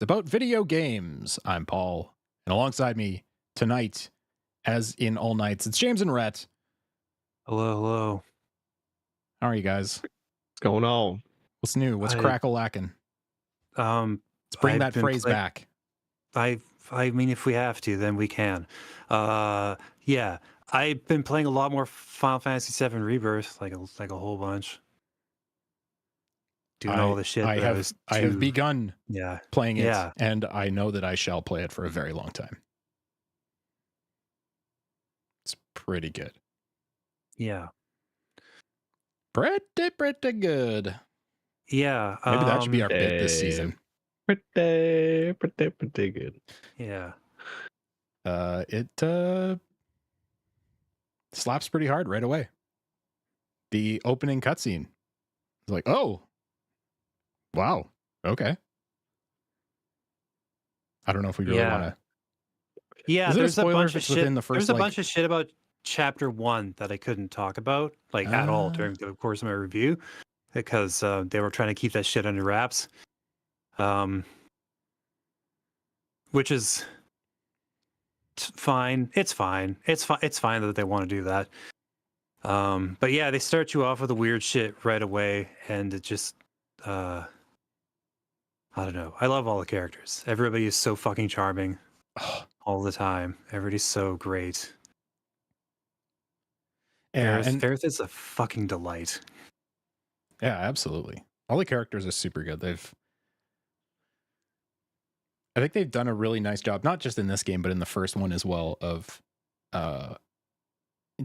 about video games. I'm Paul, and alongside me tonight, as in all nights, it's James and Rhett. Hello, hello. How are you guys? What's going on? What's new? What's I crackle-lacking? um Let's bring I've that been phrase play back. I mean if we have to, then we can. Yeah. I've been playing a lot more Final Fantasy VII Rebirth, like a whole bunch. Doing all I the shit I that I have was I have too begun yeah. playing it, Yeah. and I know that I shall play it for a very long time. It's pretty good. Yeah. Pretty good. Yeah. Maybe that should be our bit this season. Pretty good. Yeah. It slaps pretty hard right away. The opening cutscene is like, oh, wow, okay. I don't know if we really want Yeah. to. Yeah, Is it a there's a spoiler bunch if of it's within shit. the first There's a like? bunch of shit about chapter 1 that I couldn't talk about like at all Uh, during the course of my review because they were trying to keep that shit under wraps. Which is fine. It's fine. It's fine. It's fine that they want to do that. But yeah, they start you off with the weird shit right away, and it just, I don't know. I love all the characters. Everybody is so fucking charming all the time. Everybody's so great. yeah, and Aerith is a fucking delight. yeah, absolutely. All the characters are super good. I think they've done a really nice job, not just in this game, but in the first one as well, of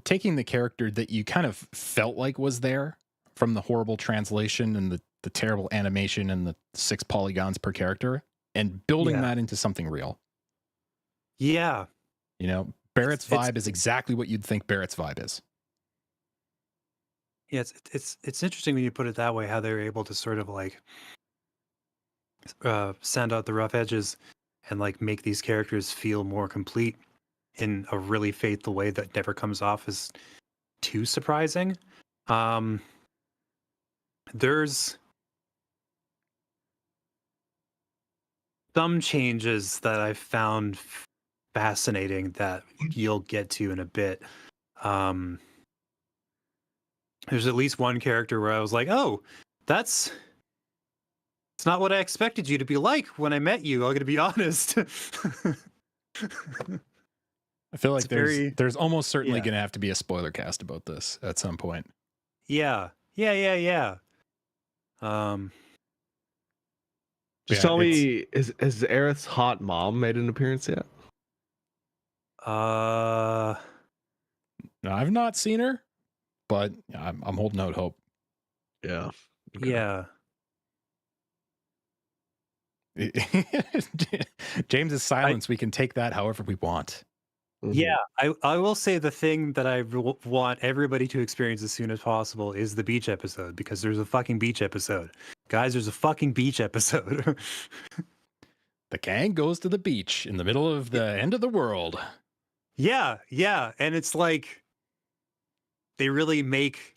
taking the character that you kind of felt like was there from the horrible translation and the terrible animation and the 6 polygons per character and building Yeah. that into something real. Yeah. You know, Barrett's It's- vibe is exactly what you'd think Barrett's vibe is. Yeah, it's interesting when you put it that way, how they're able to sort of like sand out the rough edges and like make these characters feel more complete in a really faithful way that never comes off as too surprising. There's some changes that I've found fascinating that you'll get to in a bit. There's at least one character where I was like, oh, it's not what I expected you to be like when I met you. I'm gonna be honest. I feel like It's very- there's almost certainly yeah. going to have to be a spoiler cast about this at some point. Yeah. Just Yeah, tell me, has Aerith's hot mom made an appearance yet? Now, I've not seen her, but I'm holding out hope. Yeah. Yeah. James's silence, we can take that however we want. Mhm. Yeah, I will say the thing that I want everybody to experience as soon as possible is the beach episode, because there's a fucking beach episode. Guys, there's a fucking beach episode. The gang goes to the beach in the middle of the end of the world. Yeah, and it's like they really make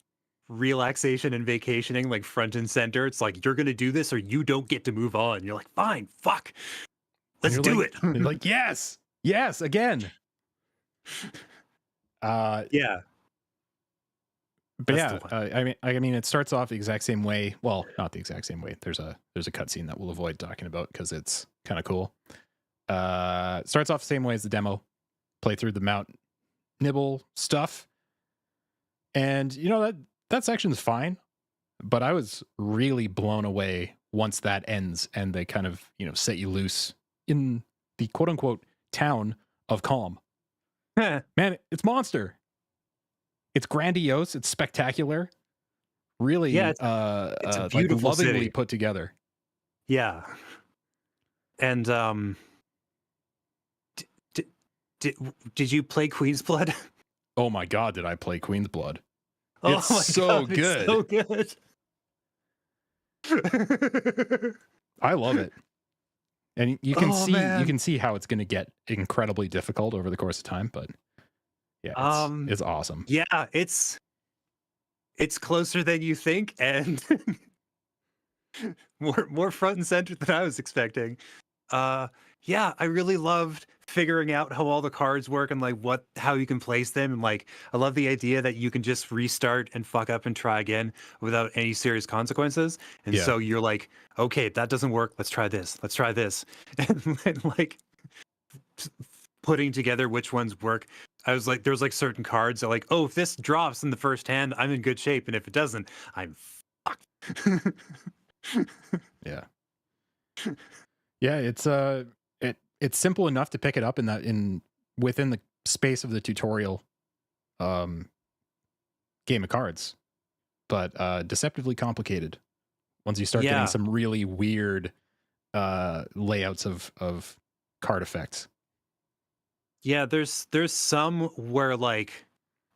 relaxation and vacationing like front and center. It's like, you're going to do this or you don't get to move on. You're like, fine, fuck. Let's You're do like- it. You're like, yes, again. Yeah. But That's yeah, the one. I mean, it starts off the exact same way. Well, not the exact same way. There's a cutscene that we'll avoid talking about because it's kind of cool. It starts off the same way as the demo. Play through the Mount Nibble stuff, and you know that section's fine. But I was really blown away once that ends and they kind of set you loose in the quote unquote town of Calm. Man, it's monster. It's grandiose. It's spectacular. Really, Yeah, it's a like beautiful lovingly city. put together. Yeah. And did you play Queen's Blood? Oh my god, did I play Queen's Blood? Oh It's my so God, it's so good. I love it. And you can Oh, see man. how it's going to get incredibly difficult over the course of time, but yeah, it's awesome. Yeah, it's closer than you think, and more front and center than I was expecting. Yeah, I really loved figuring out how all the cards work and like how you can place them. And like, I love the idea that you can just restart and fuck up and try again without any serious consequences. And Yeah. so you're like, okay, that doesn't work. Let's try this. Let's try this. And like putting together which ones work. I was like, there's like certain cards that like, oh, if this drops in the first hand, I'm in good shape. And if it doesn't, I'm fucked. Yeah. Yeah, it's simple enough to pick it up within the space of the tutorial game of cards, but deceptively complicated once you start Yeah. getting some really weird layouts of card effects. Yeah, there's some where like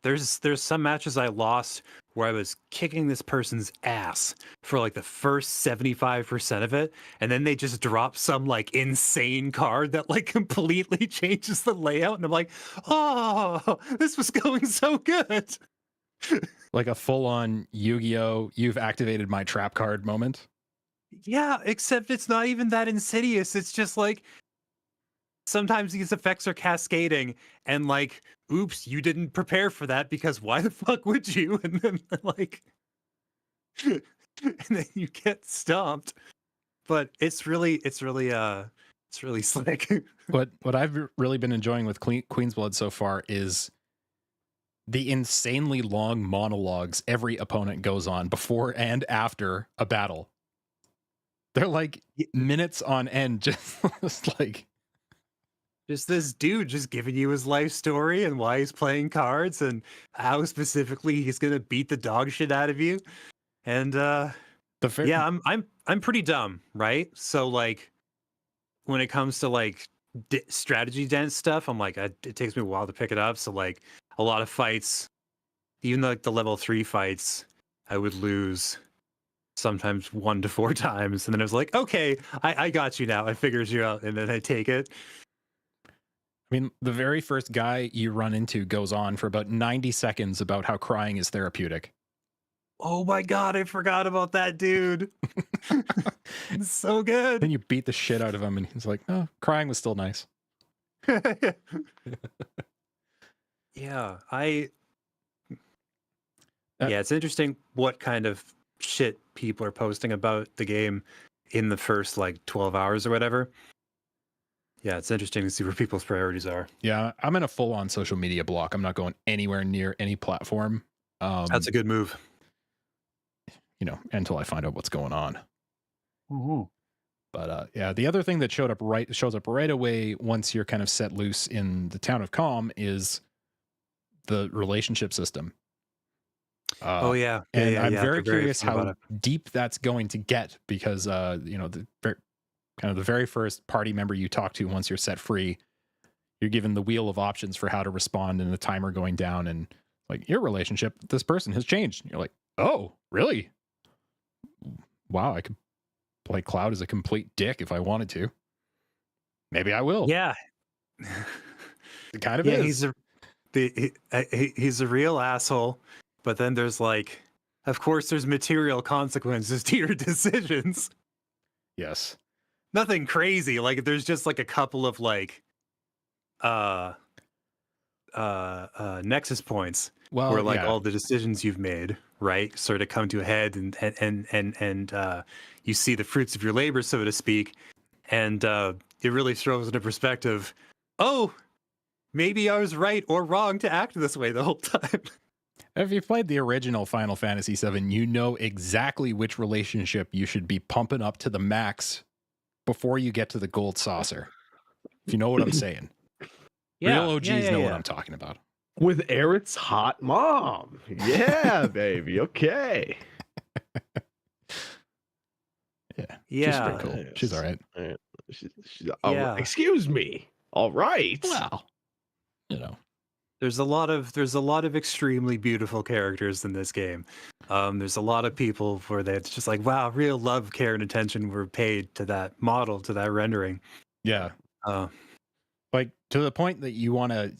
there's some matches I lost where I was kicking this person's ass for like the first 75% of it, and then they just drop some like insane card that like completely changes the layout, and I'm like, oh, this was going so good. Like a full-on Yu-Gi-Oh! You've activated my trap card moment. Yeah, except it's not even that insidious. It's just like sometimes these effects are cascading and like, oops, you didn't prepare for that because why the fuck would you? And then like and then you get stomped. But it's really slick. What I've really been enjoying with Queen's Blood so far is the insanely long monologues every opponent goes on before and after a battle. They're like minutes on end, just like Just this dude just giving you his life story and why he's playing cards and how specifically he's gonna beat the dog shit out of you. And yeah, I'm pretty dumb, right? So like when it comes to like strategy dense stuff, I'm like it takes me a while to pick it up. So like a lot of fights, even like the level 3 fights, I would lose sometimes 1 to 4 times, and then I was like, okay, I got you now. I figured you out, and then I take it. I mean, the very first guy you run into goes on for about 90 seconds about how crying is therapeutic. Oh my god, I forgot about that dude. It's so good. Then you beat the shit out of him, and he's like, "Oh, crying was still nice." Yeah, it's interesting what kind of shit people are posting about the game in the first like 12 hours or whatever. Yeah, it's interesting to see where people's priorities are. Yeah, I'm in a full-on social media block. I'm not going anywhere near any platform. That's a good move. Until I find out what's going on. Mm-hmm. But yeah, the other thing that shows up right away once you're kind of set loose in the town of Calm is the relationship system. Oh yeah, and I'm yeah, very curious how deep that's going to get because the very first party member you talk to once you're set free, you're given the wheel of options for how to respond and the timer going down, and like your relationship with this person has changed. And you're like, oh, really? Wow, I could play Cloud as a complete dick if I wanted to. Maybe I will. Yeah, it kind of is. He's a real asshole, but then there's like, of course, there's material consequences to your decisions. Yes. Nothing crazy. Like there's just like a couple of like nexus points where like all the decisions you've made, right, sort of come to a head, and you see the fruits of your labor, so to speak, and it really throws into perspective, oh, maybe I was right or wrong to act this way the whole time. If you played the original Final Fantasy VII, you know exactly which relationship you should be pumping up to the max before you get to the gold saucer. If you know what I'm saying. Real OGs know what I'm talking about. With Aerith's hot mom. Yeah, baby. Okay. She's pretty cool. She's all right. Excuse me. All right. Well, there's a lot of extremely beautiful characters in this game. There's a lot of people where it's just like, wow, real love, care, and attention were paid to that model, to that rendering. Yeah. Like to the point that you want to,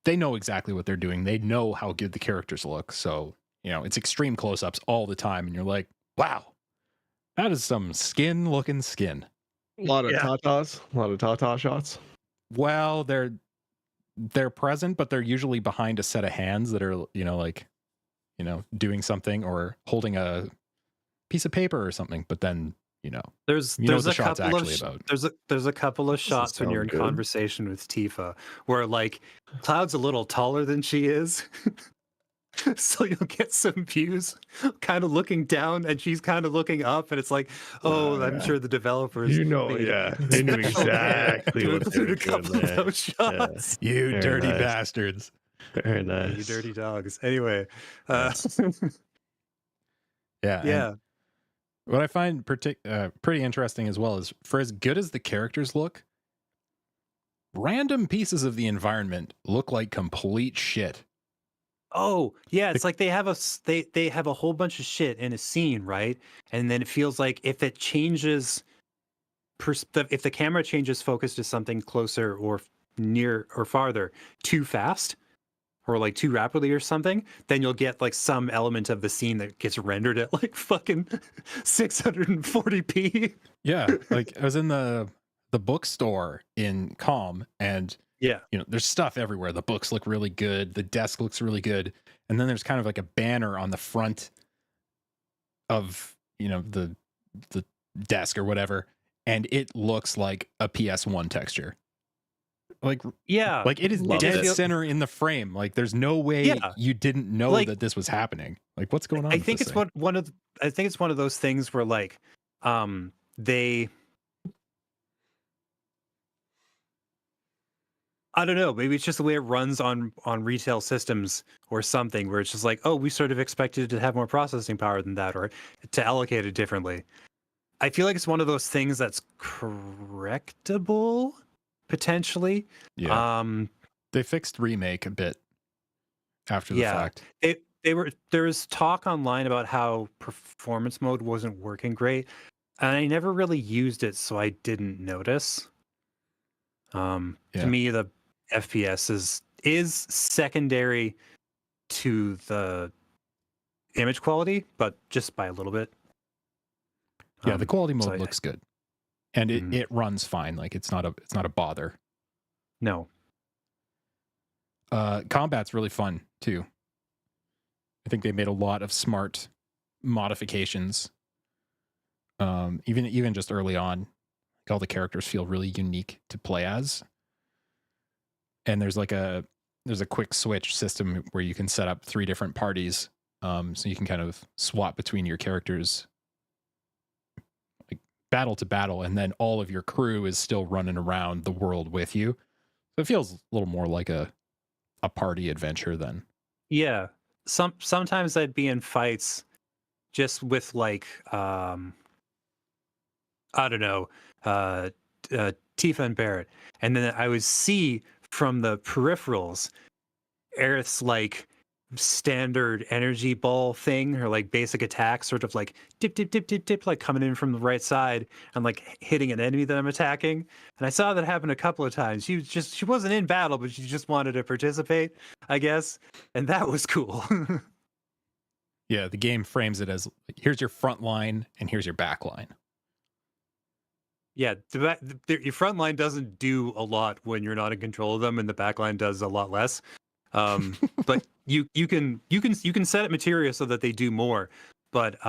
they know exactly what they're doing. They know how good the characters look. So, it's extreme close-ups all the time. And you're like, wow, that is some skin looking skin. A lot of Yeah. tatas, a lot of tata shots. Well, they're present, but they're usually behind a set of hands that are, like, doing something or holding a piece of paper or something. But then, There's what the a shot's couple of actually about. there's a couple of Doesn't shots when you're in sound good. conversation with Tifa where like Cloud's a little taller than she is. So you'll get some views kind of looking down and she's kind of looking up and it's like, oh, I'm Yeah. sure the developers made Yeah, they knew special care exactly to what they include were a doing couple of there. those shots. You Very dirty nice. bastards. Very You nice. dirty dogs. Anyway, Yeah. Yeah. And yeah. what I find pretty interesting as well is, for as good as the characters look, random pieces of the environment look like complete shit. Oh, yeah, it's like they have they have a whole bunch of shit in a scene, right? And then it feels like if it changes if the camera changes focus to something closer or near or farther too fast or like too rapidly or something, then you'll get like some element of the scene that gets rendered at like fucking 640p. Yeah, like I was in the bookstore in Calm, and Yeah. there's stuff everywhere. The books look really good, the desk looks really good, and then there's kind of like a banner on the front of the desk or whatever, and it looks like a PS1 texture. Yeah. Like it is Love dead it. center in the frame. Like there's no way Yeah. you didn't know Like, that this was happening. Like what's going on? I with think this it's thing? I think it's one of those things where like they I don't know, maybe it's just the way it runs on retail systems or something where it's just like, oh, we sort of expected it to have more processing power than that or to allocate it differently. I feel like it's one of those things that's correctable potentially. Yeah, they fixed remake a bit after the Yeah. fact. There was talk online about how performance mode wasn't working great, and I never really used it, so I didn't notice. To Yeah. me, the FPS is secondary to the image quality, but just by a little bit. Yeah, the quality mode so looks good, and it, Mhm. it runs fine. Like it's not a bother. No. Combat's really fun too. I think they made a lot of smart modifications. Even just early on, like all the characters feel really unique to play as. And there's a quick switch system where you can set up 3 different parties, so you can kind of swap between your characters, like battle to battle, and then all of your crew is still running around the world with you. So it feels a little more like a party adventure than. Yeah. Sometimes I'd be in fights just with like I don't know, Tifa and Barrett. And then I would see from the peripherals Aerith's like standard energy ball thing, her like basic attack, sort of like dip, dip, dip, dip, dip, like coming in from the right side and like hitting an enemy that I'm attacking. And I saw that happen a couple of times. She wasn't in battle, but she just wanted to participate, I guess. And that was cool. Yeah, the game frames it as like, here's your front line and here's your back line. Yeah, your front line doesn't do a lot when you're not in control of them, and the back line does a lot less. But you can set it materia so that they do more. But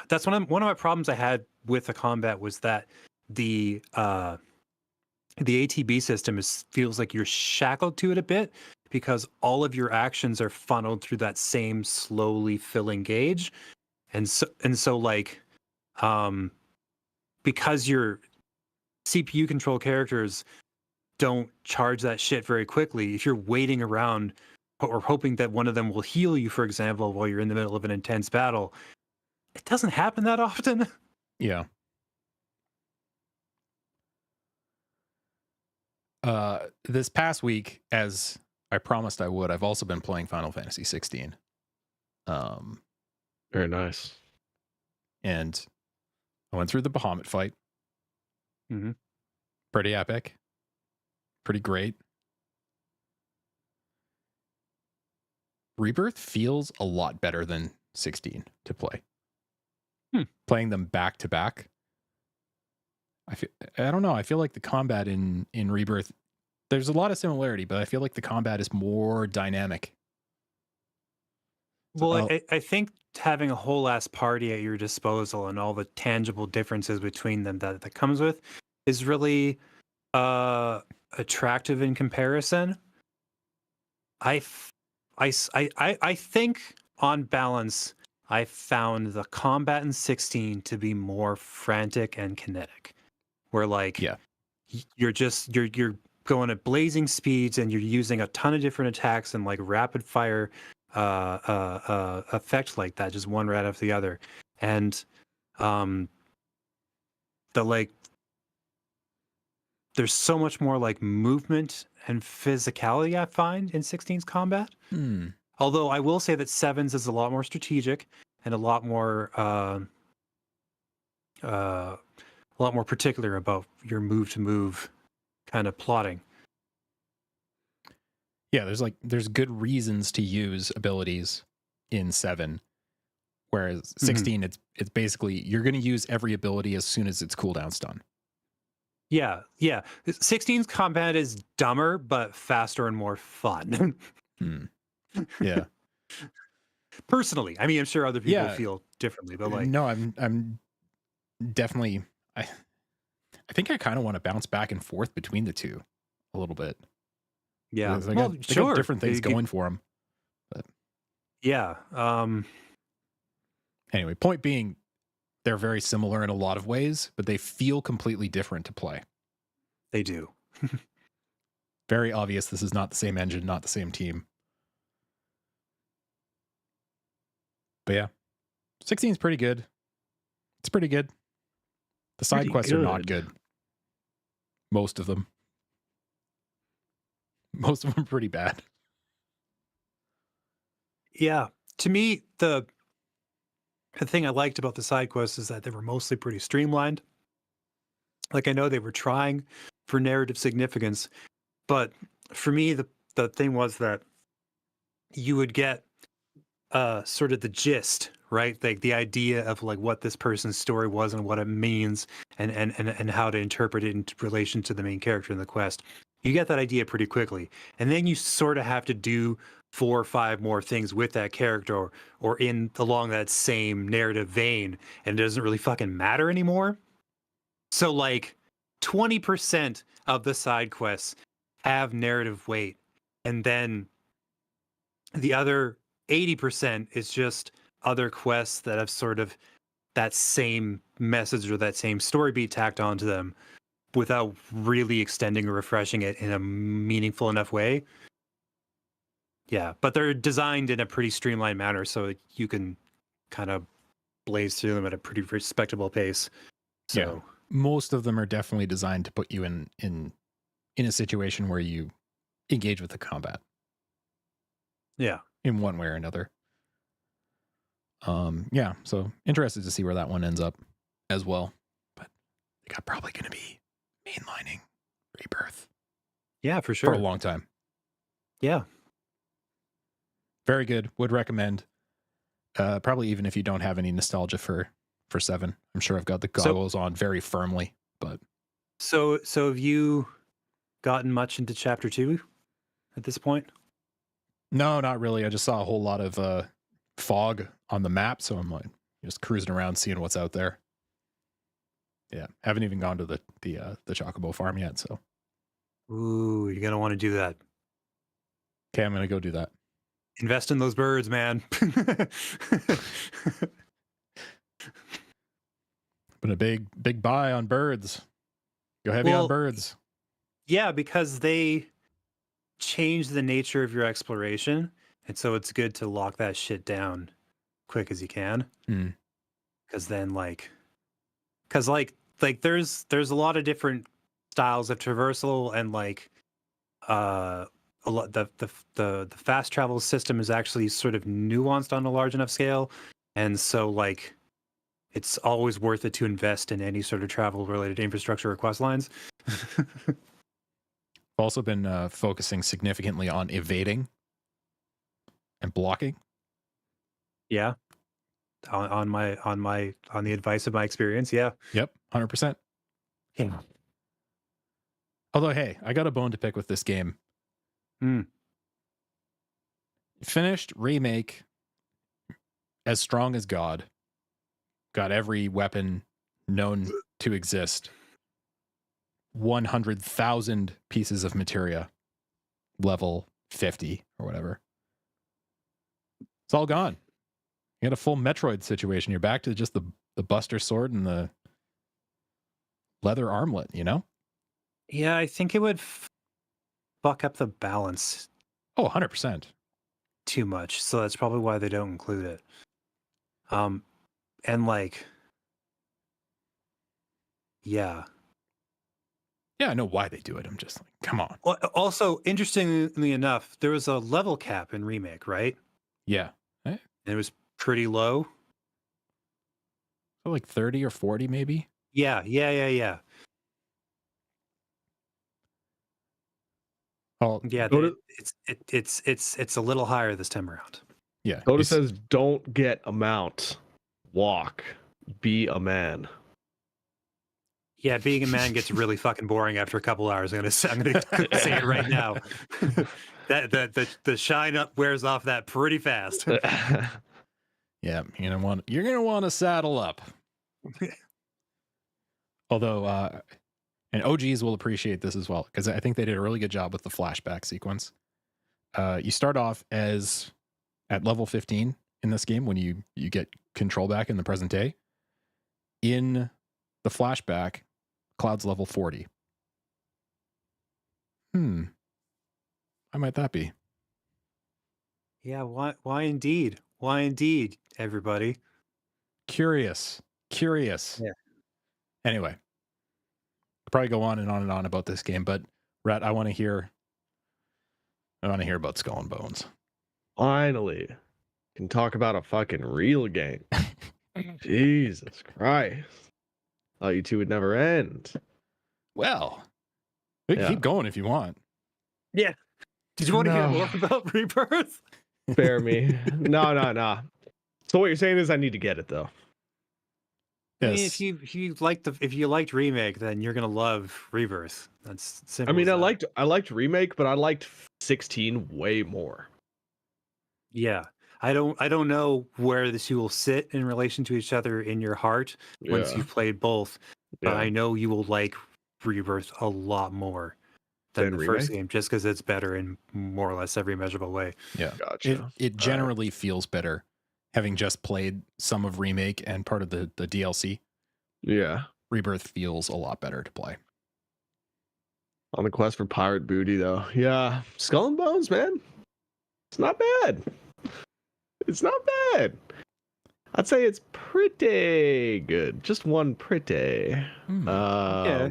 that's one of my problems I had with the combat was that the ATB system feels like you're shackled to it a bit because all of your actions are funneled through that same slowly filling gauge, and so like because your CPU control characters don't charge that shit very quickly, if you're waiting around or hoping that one of them will heal you, for example, while you're in the middle of an intense battle, it doesn't happen that often. Yeah. This past week, as I promised I would, I've also been playing Final Fantasy 16. Very nice. And I went through the Bahamut fight. Mm-hmm. Pretty epic. Pretty great. Rebirth feels a lot better than 16 to play. Playing them back to back. I don't know. I feel like the combat in Rebirth, there's a lot of similarity, but I feel like the combat is more dynamic. So, Well, I think having a whole ass party at your disposal and all the tangible differences between them that comes with is really attractive in comparison. I think on balance, I found the combat in 16 to be more frantic and kinetic, where like yeah, you're going at blazing speeds and you're using a ton of different attacks and like rapid fire effect like that, just one right after the other, and the like there's so much more like movement and physicality I find in 16's combat. Although I will say that 7's is a lot more strategic and a lot more particular about your move to move kind of plotting. Yeah, there's good reasons to use abilities in 7, whereas 16 it's basically you're going to use every ability as soon as its cooldown's done. Yeah. 16's combat is dumber but faster and more fun. Yeah. Personally, I mean, I'm sure other people feel differently, but like, no, I'm definitely I think I kind of want to bounce back and forth between the two a little bit. Yeah, they got different things going for them. But yeah. Anyway, point being, they're very similar in a lot of ways, but they feel completely different to play. They do. Very obvious. This is not the same engine, not the same team. But yeah, 16 is pretty good. It's pretty good. The side quests are not good. Most of them. Most of them are pretty bad. Yeah. To me, the thing I liked about the side quests is that they were mostly pretty streamlined. Like, I know they were trying for narrative significance, but for me, the thing was that you would get sort of the gist, right? Like the idea of like what this person's story was and what it means and how to interpret it in relation to the main character in the quest. You get that idea pretty quickly. And then you sort of have to do 4 or 5 more things with that character or in along that same narrative vein, and it doesn't really fucking matter anymore. So like 20% of the side quests have narrative weight, and then the other 80% is just other quests that have sort of that same message or that same story beat tacked onto them without really extending or refreshing it in a meaningful enough way. Yeah, but they're designed in a pretty streamlined manner, so you can kind of blaze through them at a pretty respectable pace. So yeah, most of them are definitely designed to put you in a situation where you engage with the combat. Yeah, in one way or another. Yeah, so interested to see where that one ends up as well. But I think I'm probably going to be mainlining Rebirth. Yeah, for sure. For a long time. Yeah. Very good. Would recommend. Probably even if you don't have any nostalgia for 7. I'm sure I've got the goggles on very firmly. But so have you gotten much into chapter 2 at this point? No, not really. I just saw a whole lot of fog on the map, so I'm like just cruising around seeing what's out there. Yeah, haven't even gone to the Chocobo farm yet, so. Ooh, you're gonna want to do that. Okay, I'm gonna go do that. Invest in those birds, man. Been a big buy on birds. Go heavy on birds. Yeah, because they change the nature of your exploration, and so it's good to lock that shit down quick as you can. Because then there's a lot of different styles of traversal, and like a lot the fast travel system is actually sort of nuanced on a large enough scale, and so like it's always worth it to invest in any sort of travel related infrastructure or quest lines. Also been focusing significantly on evading and blocking. Yeah. On the advice of my experience. Yeah. Yep. 100%. Yeah. Although, hey, I got a bone to pick with this game. Finished remake as strong as God. Got every weapon known to exist. 100,000 pieces of materia. Level 50 or whatever. It's all gone. You got a full Metroid situation. You're back to just the Buster Sword and the leather armlet, you know? Yeah, I think it would fuck up the balance Oh, 100%. too much. So that's probably why they don't include it. And like, yeah. Yeah, I know why they do it. I'm just like, come on. Also, interestingly enough, there was a level cap in Remake, right? Yeah. And it was pretty low. Like 30 or 40 maybe? Yeah. Oh, Yeah, it's a little higher this time around. yeah. Coda says, "Don't get a mount. Walk. Be a man." Yeah, being a man gets really fucking boring after a couple hours. I'm gonna say it right now. that the shine up wears off that pretty fast. Yeah, you're gonna want to saddle up. Although, and OGs will appreciate this as well, because I think they did a really good job with the flashback sequence. You start off as at level 15 in this game when you get control back in the present day. In the flashback, Cloud's level 40. How might that be? Yeah, why indeed? Why indeed, everybody? Curious. Yeah. Anyway, I'll probably go on and on and on about this game, but Rat, I want to hear about Skull and Bones. Finally, can talk about a fucking real game. Jesus Christ. Thought you two would never end. Well, we can keep going if you want. Yeah. Did you want to hear more about Rebirth? Spare me. No. So what you're saying is I need to get it though. Yes. I mean, if you liked Remake, then you're gonna love Rebirth. That's simple. I mean, as I liked Remake, but I liked 16 way more. Yeah. I don't know where the two will sit in relation to each other in your heart once you've played both, but I know you will like Rebirth a lot more than the first game, just because it's better in more or less every measurable way. Yeah, gotcha. It generally feels better, having just played some of Remake and part of the DLC. Yeah, Rebirth feels a lot better to play. On the quest for pirate booty, though. Yeah, Skull and Bones, man. It's not bad. It's not bad. I'd say it's pretty good. Just one pretty. Yeah.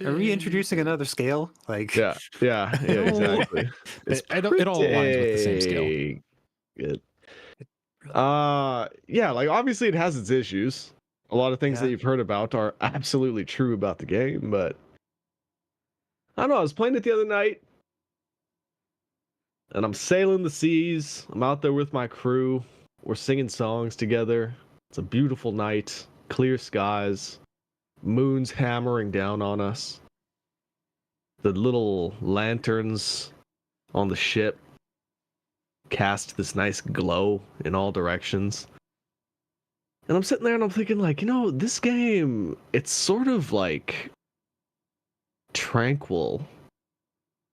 Are we introducing another scale? Like, yeah, exactly. It all aligns with the same scale. Good. Yeah, like obviously it has its issues. A lot of things that you've heard about are absolutely true about the game, but I don't know. I was playing it the other night, and I'm sailing the seas. I'm out there with my crew. We're singing songs together. It's a beautiful night, clear skies, moon's hammering down on us. The little lanterns on the ship cast this nice glow in all directions. And I'm sitting there and I'm thinking, like, this game, it's sort of like tranquil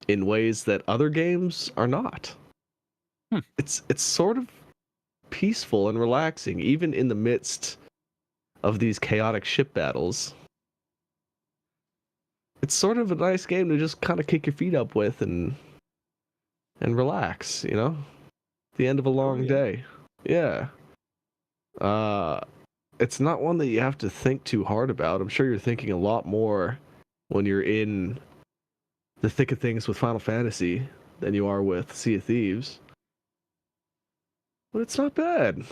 in ways that other games are not. It's sort of peaceful and relaxing, even in the midst of these chaotic ship battles. It's sort of a nice game to just kind of kick your feet up with and relax, the end of a long day. Yeah. It's not one that you have to think too hard about. I'm sure you're thinking a lot more when you're in the thick of things with Final Fantasy than you are with Sea of Thieves. But it's not bad.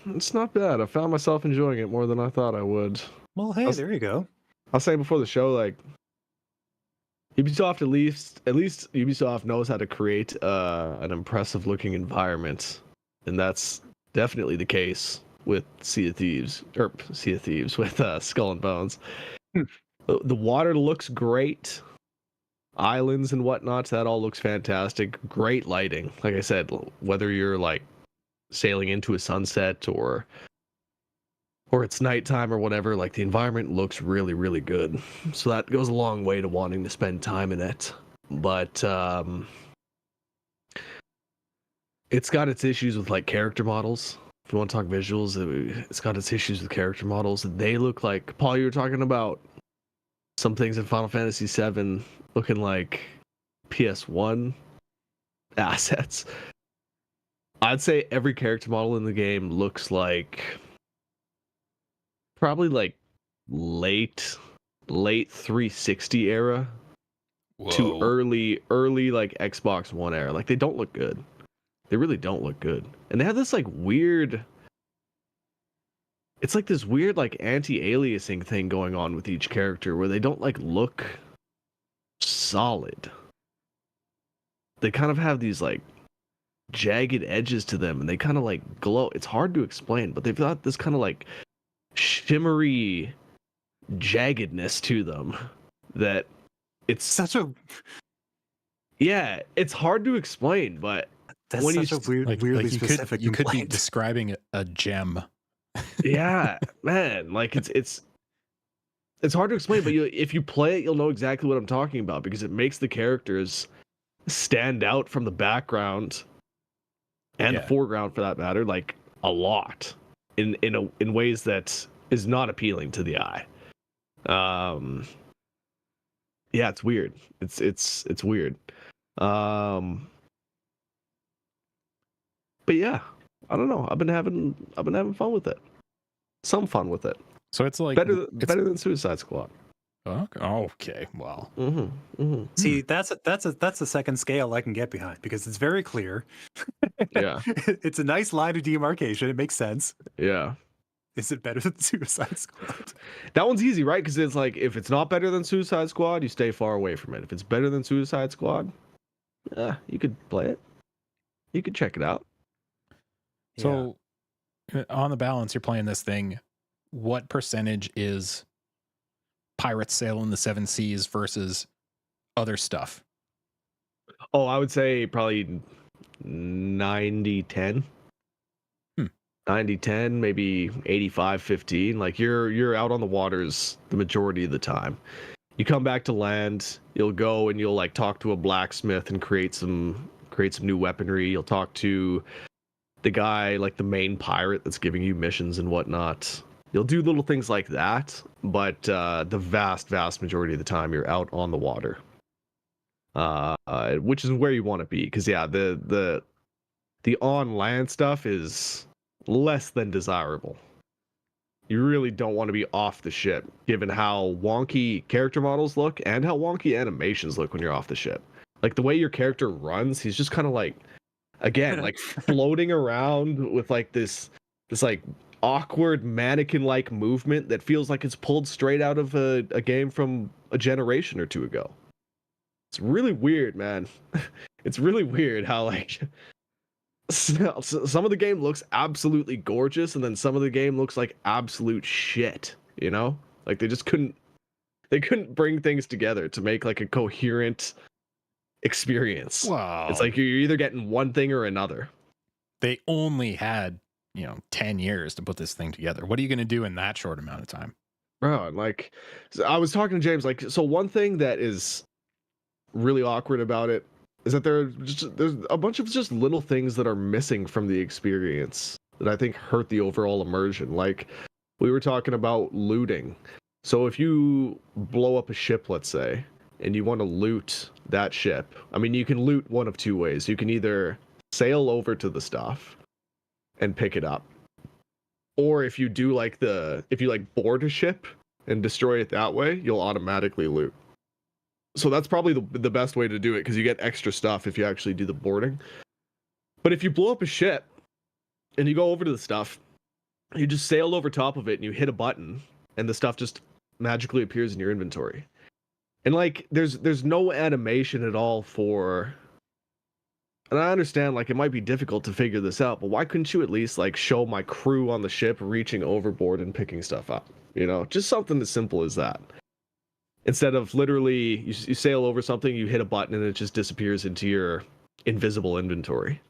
It's not bad. I found myself enjoying it more than I thought I would. Well, hey, there you go. I was saying before the show, like, Ubisoft at least Ubisoft knows how to create an impressive looking environment, and that's definitely the case with Sea of Thieves with Skull and Bones. The water looks great. Islands and whatnot, that all looks fantastic. Great lighting. Like I said, whether you're like sailing into a sunset or it's nighttime or whatever, like the environment looks really, really good. So that goes a long way to wanting to spend time in it. But it's got its issues with like character models. If you want to talk visuals, it's got its issues with character models. They look like, Paul, you were talking about some things in Final Fantasy VII looking like PS1 assets. I'd say every character model in the game looks like probably like late 360 era to early like Xbox One era. Like they don't look good. They really don't look good. And they have this like weird, it's like this weird like anti-aliasing thing going on with each character where they don't like look solid. They kind of have these like jagged edges to them and they kind of like glow. It's hard to explain, but they've got this kind of like shimmery jaggedness to them that it's Such a yeah, it's hard to explain, but that's when such a weird, weirdly you specific you could be complaint. describing a gem. yeah, man, like it's hard to explain, but if you play it, you'll know exactly what I'm talking about because it makes the characters stand out from the background and the foreground, for that matter, like a lot in ways that is not appealing to the eye. Yeah, it's weird. It's weird. But yeah, I don't know. I've been having fun with it. Some fun with it. So it's like Better than Suicide Squad. Okay, well, See, that's a second scale I can get behind because it's very clear. Yeah. It's a nice line of demarcation. It makes sense. Yeah. Is it better than Suicide Squad? That one's easy, right? Because it's like, if it's not better than Suicide Squad, you stay far away from it. If it's better than Suicide Squad, you could play it. You could check it out. So on the balance, you're playing this thing. What percentage is pirates sailing the seven seas versus other stuff? Oh, I would say probably 90-10. 90-10, maybe 85-15. Like you're out on the waters the majority of the time. You come back to land, you'll go and you'll like talk to a blacksmith and create some new weaponry. You'll talk to the guy, like the main pirate that's giving you missions and whatnot. You'll do little things like that, but the vast majority of the time you're out on the water, which is where you want to be. Because the on land stuff is less than desirable. You really don't want to be off the ship, given how wonky character models look and how wonky animations look when you're off the ship. Like the way your character runs, he's just kind of like, again, like floating around with like this like awkward mannequin-like movement that feels like it's pulled straight out of a game from a generation or two ago. It's really weird, man. It's really weird how like some of the game looks absolutely gorgeous and then some of the game looks like absolute shit, you know? Like they couldn't bring things together to make like a coherent experience. Wow. It's like you're either getting one thing or another. They only had 10 years to put this thing together. What are you going to do in that short amount of time? Bro, like, so I was talking to James, like, so one thing that is really awkward about it is that there's a bunch of just little things that are missing from the experience that I think hurt the overall immersion. Like, we were talking about looting. So if you blow up a ship, let's say, and you want to loot that ship, I mean, you can loot one of two ways. You can either sail over to the stuff and pick it up, or if you board a ship and destroy it that way, you'll automatically loot. So that's probably the best way to do it because you get extra stuff if you actually do the boarding. But if you blow up a ship and you go over to the stuff, you just sail over top of it and you hit a button and the stuff just magically appears in your inventory. And like there's no animation at all for, and I understand like it might be difficult to figure this out, but why couldn't you at least like show my crew on the ship reaching overboard and picking stuff up? Just something as simple as that. Instead of literally you sail over something, you hit a button and it just disappears into your invisible inventory,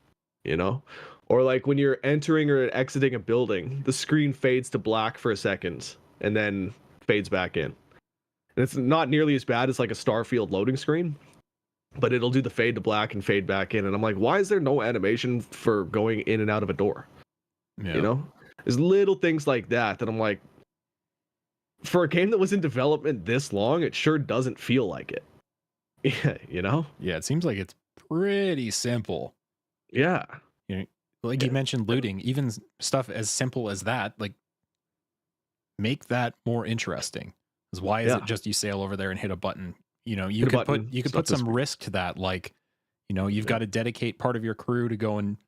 you know? Or like when you're entering or exiting a building, the screen fades to black for a second and then fades back in. And it's not nearly as bad as like a Starfield loading screen, but it'll do the fade to black and fade back in. And I'm like, why is there no animation for going in and out of a door? Yeah. You know? There's little things like that I'm like, for a game that was in development this long, it sure doesn't feel like it. Yeah, you know? Yeah, it seems like it's pretty simple. Yeah. You know, like you mentioned looting, even stuff as simple as that, like make that more interesting. Because why is it just you sail over there and hit a button? You know, you could put some risk to that. Like, you know, you've got to dedicate part of your crew to go and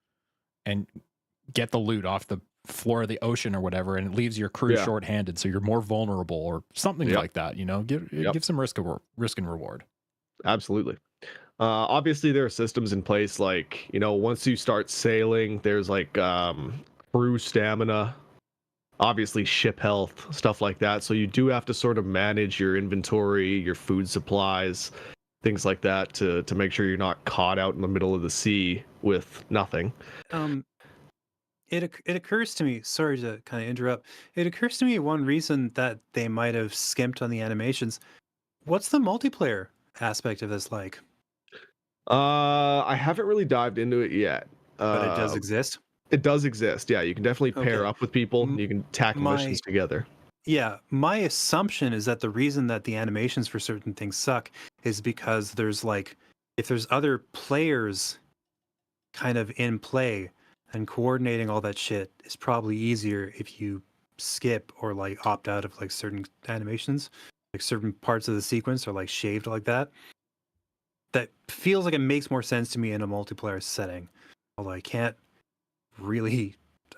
get the loot off the floor of the ocean or whatever, and it leaves your crew short-handed, so you're more vulnerable or something like that. You know, give some risk and reward. Absolutely. Obviously, there are systems in place like, you know, once you start sailing, there's like crew stamina, obviously ship health, stuff like that. So you do have to sort of manage your inventory, your food supplies, things like that to make sure you're not caught out in the middle of the sea with nothing. It occurs to me, sorry to kind of interrupt. It occurs to me one reason that they might have skimped on the animations. What's the multiplayer aspect of this like? I haven't really dived into it yet. But it does exist? It does exist. Yeah, you can definitely pair up with people. You can tackle missions together. Yeah, my assumption is that the reason that the animations for certain things suck is because there's like, if there's other players kind of in play, and coordinating all that shit is probably easier if you skip or like opt out of like certain animations, like certain parts of the sequence are like shaved like that. That feels like it makes more sense to me in a multiplayer setting, although I can't really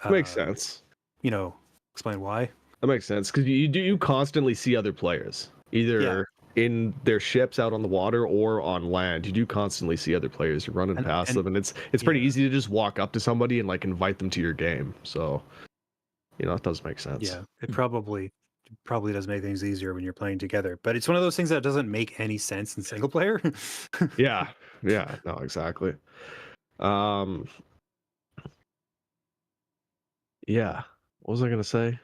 makes sense. You know, explain why. That makes sense because you constantly see other players either in their ships out on the water or on land. You do constantly see other players. You're running past them, and it's pretty easy to just walk up to somebody and like invite them to your game. So, you know, it does make sense. Yeah, it probably does make things easier when you're playing together. But it's one of those things that doesn't make any sense in single player. yeah, no, exactly. Yeah, what was I gonna say?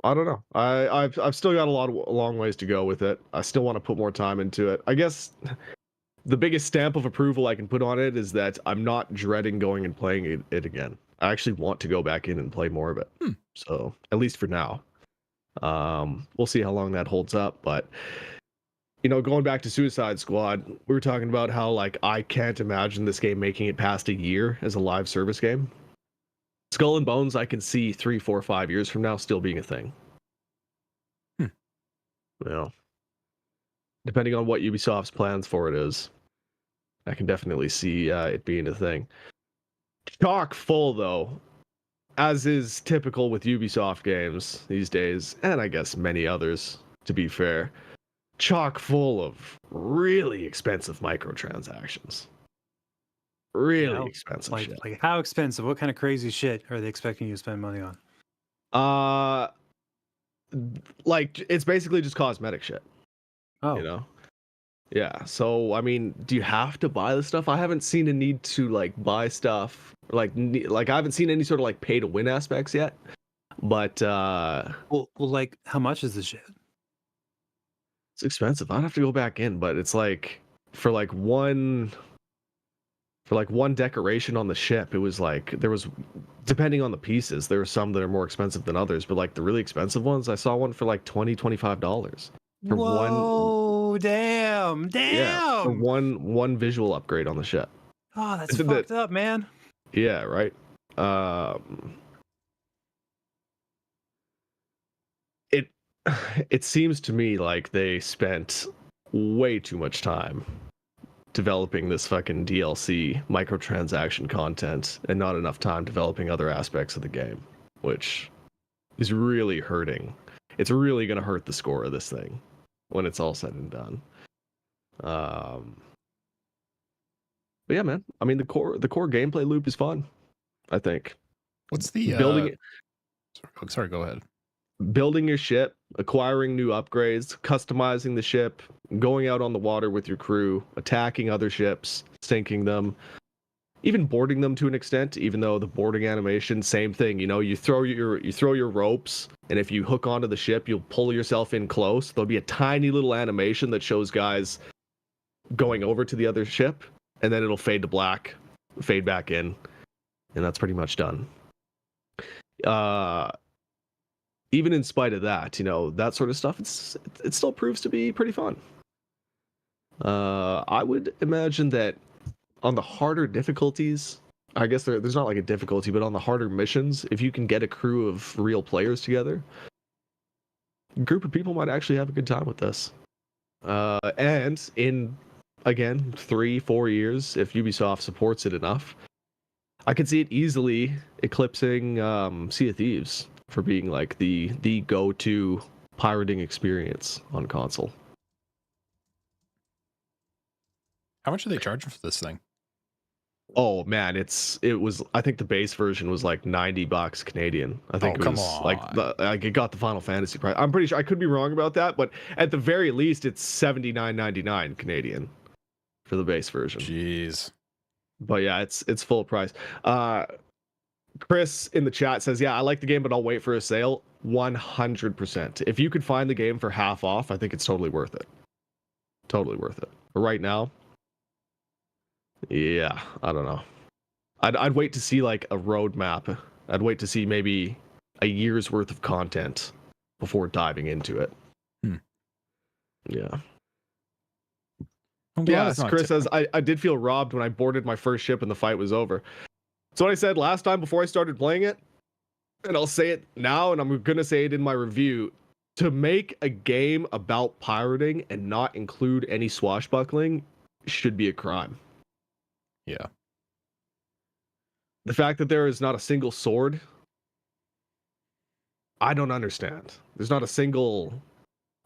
I don't know. I've still got a long ways to go with it. I still want to put more time into it. I guess the biggest stamp of approval I can put on it is that I'm not dreading going and playing it again. I actually want to go back in and play more of it. So at least for now, we'll see how long that holds up. But you know, going back to Suicide Squad, we were talking about how like I can't imagine this game making it past a year as a live service game. Skull and Bones, I can see 3, 4, 5 years from now still being a thing. You know, depending on what Ubisoft's plans for it is, I can definitely see it being a thing. Chock full, though, as is typical with Ubisoft games these days, and I guess many others, to be fair, chock full of really expensive microtransactions. Really expensive shit. Like how expensive? What kind of crazy shit are they expecting you to spend money on? Like it's basically just cosmetic shit. Oh, you know. Yeah. So I mean, do you have to buy the stuff? I haven't seen a need to like buy stuff. Like I haven't seen any sort of like pay to win aspects yet. But well, like how much is this shit? It's expensive. I'd have to go back in, but it's like for one decoration on the ship, it was like there was, depending on the pieces, there were some that are more expensive than others, but like the really expensive ones, I saw one for like $25 for Whoa, damn. Yeah, for one visual upgrade on the ship. Oh, that's fucked up, man. Yeah, right. It seems to me like they spent way too much time developing this fucking DLC microtransaction content and not enough time developing other aspects of the game, which is really hurting. It's really going to hurt the score of this thing when it's all said and done. But yeah, man. I mean, the core gameplay loop is fun, I think. What's the building it? Sorry, go ahead. building your ship, acquiring new upgrades, customizing the ship, going out on the water with your crew, attacking other ships, sinking them, even boarding them to an extent, even though the boarding animation, same thing. You throw your ropes, and if you hook onto the ship, you'll pull yourself in close. There'll be a tiny little animation that shows guys going over to the other ship, and then it'll fade to black, fade back in, and that's pretty much done. Even in spite of that, that sort of stuff, it still proves to be pretty fun. I would imagine that on the harder difficulties, I guess there's not like a difficulty, but on the harder missions, if you can get a crew of real players together, a group of people might actually have a good time with this. And in, again, 3-4 years, if Ubisoft supports it enough, I could see it easily eclipsing Sea of Thieves for being like the go-to pirating experience on console. How much are they charging for this thing? Oh man, it was, I think the base version was like $90 Canadian. I think it was like it got the Final Fantasy price. I'm pretty sure, I could be wrong about that, but at the very least it's $79.99 Canadian for the base version. Jeez. But yeah, it's full price. Chris in the chat says, yeah, I like the game, but I'll wait for a sale. 100%. If you could find the game for half off, I think it's totally worth it. Totally worth it. But right now, yeah, I don't know. I'd wait to see like a roadmap. I'd wait to see maybe a year's worth of content before diving into it. Yeah. Yeah, Chris says, I did feel robbed when I boarded my first ship and the fight was over. So what I said last time before I started playing it, and I'll say it now, and I'm going to say it in my review, to make a game about pirating and not include any swashbuckling should be a crime. Yeah. The fact that there is not a single sword, I don't understand. There's not a single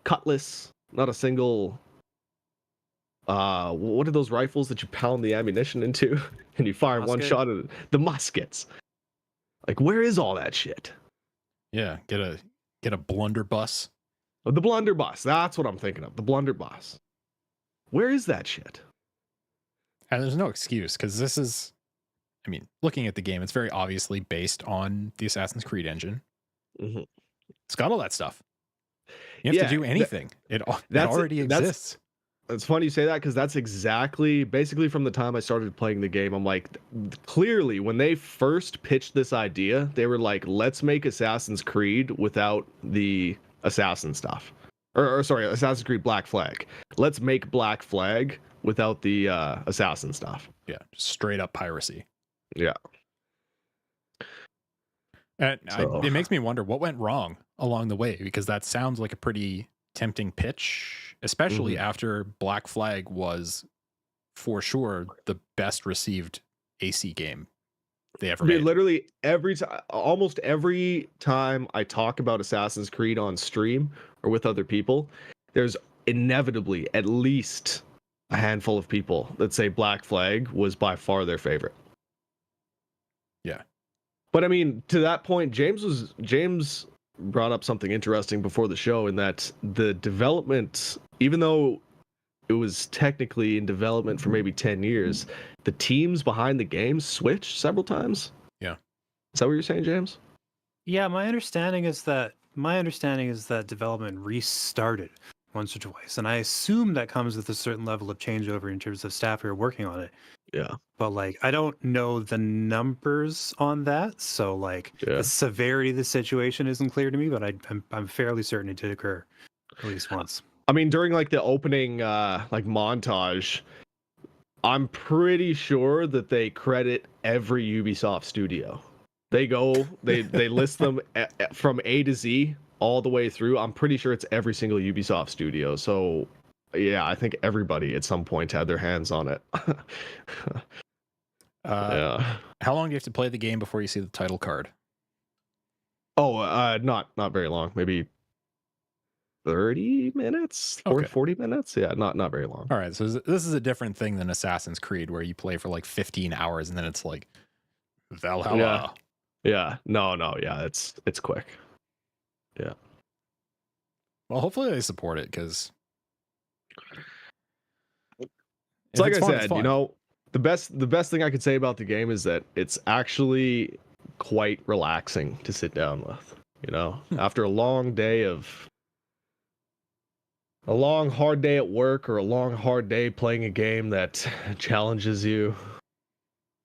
cutlass, not a single... what are those rifles that you pound the ammunition into and you fire one shot at it? The muskets. Like, where is all that shit? Yeah, get a blunderbuss. Oh, the blunderbuss. That's what I'm thinking of. The blunderbuss. Where is that shit? And there's no excuse, because this is, I mean, looking at the game, it's very obviously based on the Assassin's Creed engine. Mm-hmm. It's got all that stuff. You have to do anything. It already exists. It's funny you say that, because that's basically from the time I started playing the game, I'm like, clearly when they first pitched this idea, they were like, let's make Assassin's Creed without the assassin stuff. Or sorry, Assassin's Creed Black Flag. Let's make Black Flag without the assassin stuff. Yeah, just straight up piracy. Yeah. And it makes me wonder what went wrong along the way, because that sounds like a pretty tempting pitch, especially after Black Flag was for sure the best received AC game they ever made. Literally almost every time I talk about Assassin's Creed on stream or with other people, there's inevitably at least a handful of people that say Black Flag was by far their favorite. Yeah. But I mean, to that point, James brought up something interesting before the show, in that the development, even though it was technically in development for maybe 10 years, the teams behind the game switched several times. Yeah. Is that what you're saying, James? Yeah, my understanding is that development restarted once or twice, and I assume that comes with a certain level of changeover in terms of staff who are working on it. Yeah. But like, I don't know the numbers on that, so like the severity of the situation isn't clear to me. But I'm fairly certain it did occur at least once. I mean, during like the opening like montage, I'm pretty sure that they credit every Ubisoft studio. They list them from A to Z all the way through. I'm pretty sure it's every single Ubisoft studio. So yeah, I think everybody at some point had their hands on it. Yeah. How long do you have to play the game before you see the title card? Oh, not very long. Maybe 30 minutes or 40 minutes. Yeah, not very long. All right, so this is a different thing than Assassin's Creed, where you play for like 15 hours and then it's like Valhalla. Yeah. No. Yeah, it's quick. Yeah. Well, hopefully they support it because It's like I said, you know, the best thing I could say about the game is that it's actually quite relaxing to sit down with. You know, after a long day of a long hard day at work or a long hard day playing a game that challenges you,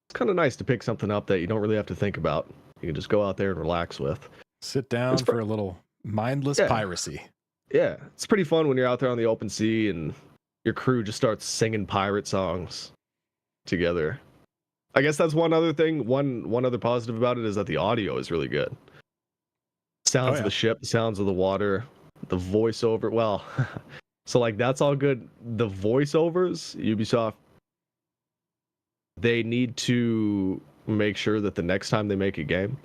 it's kind of nice to pick something up that you don't really have to think about. You can just go out there and relax with. Sit down for a little mindless piracy. Yeah, it's pretty fun when you're out there on the open sea and your crew just starts singing pirate songs together. I guess that's one other thing. One other positive about it is that the audio is really good. Sounds of the ship, the sounds of the water, the voiceover. Well, so like that's all good. The voiceovers, Ubisoft, they need to make sure that the next time they make a game,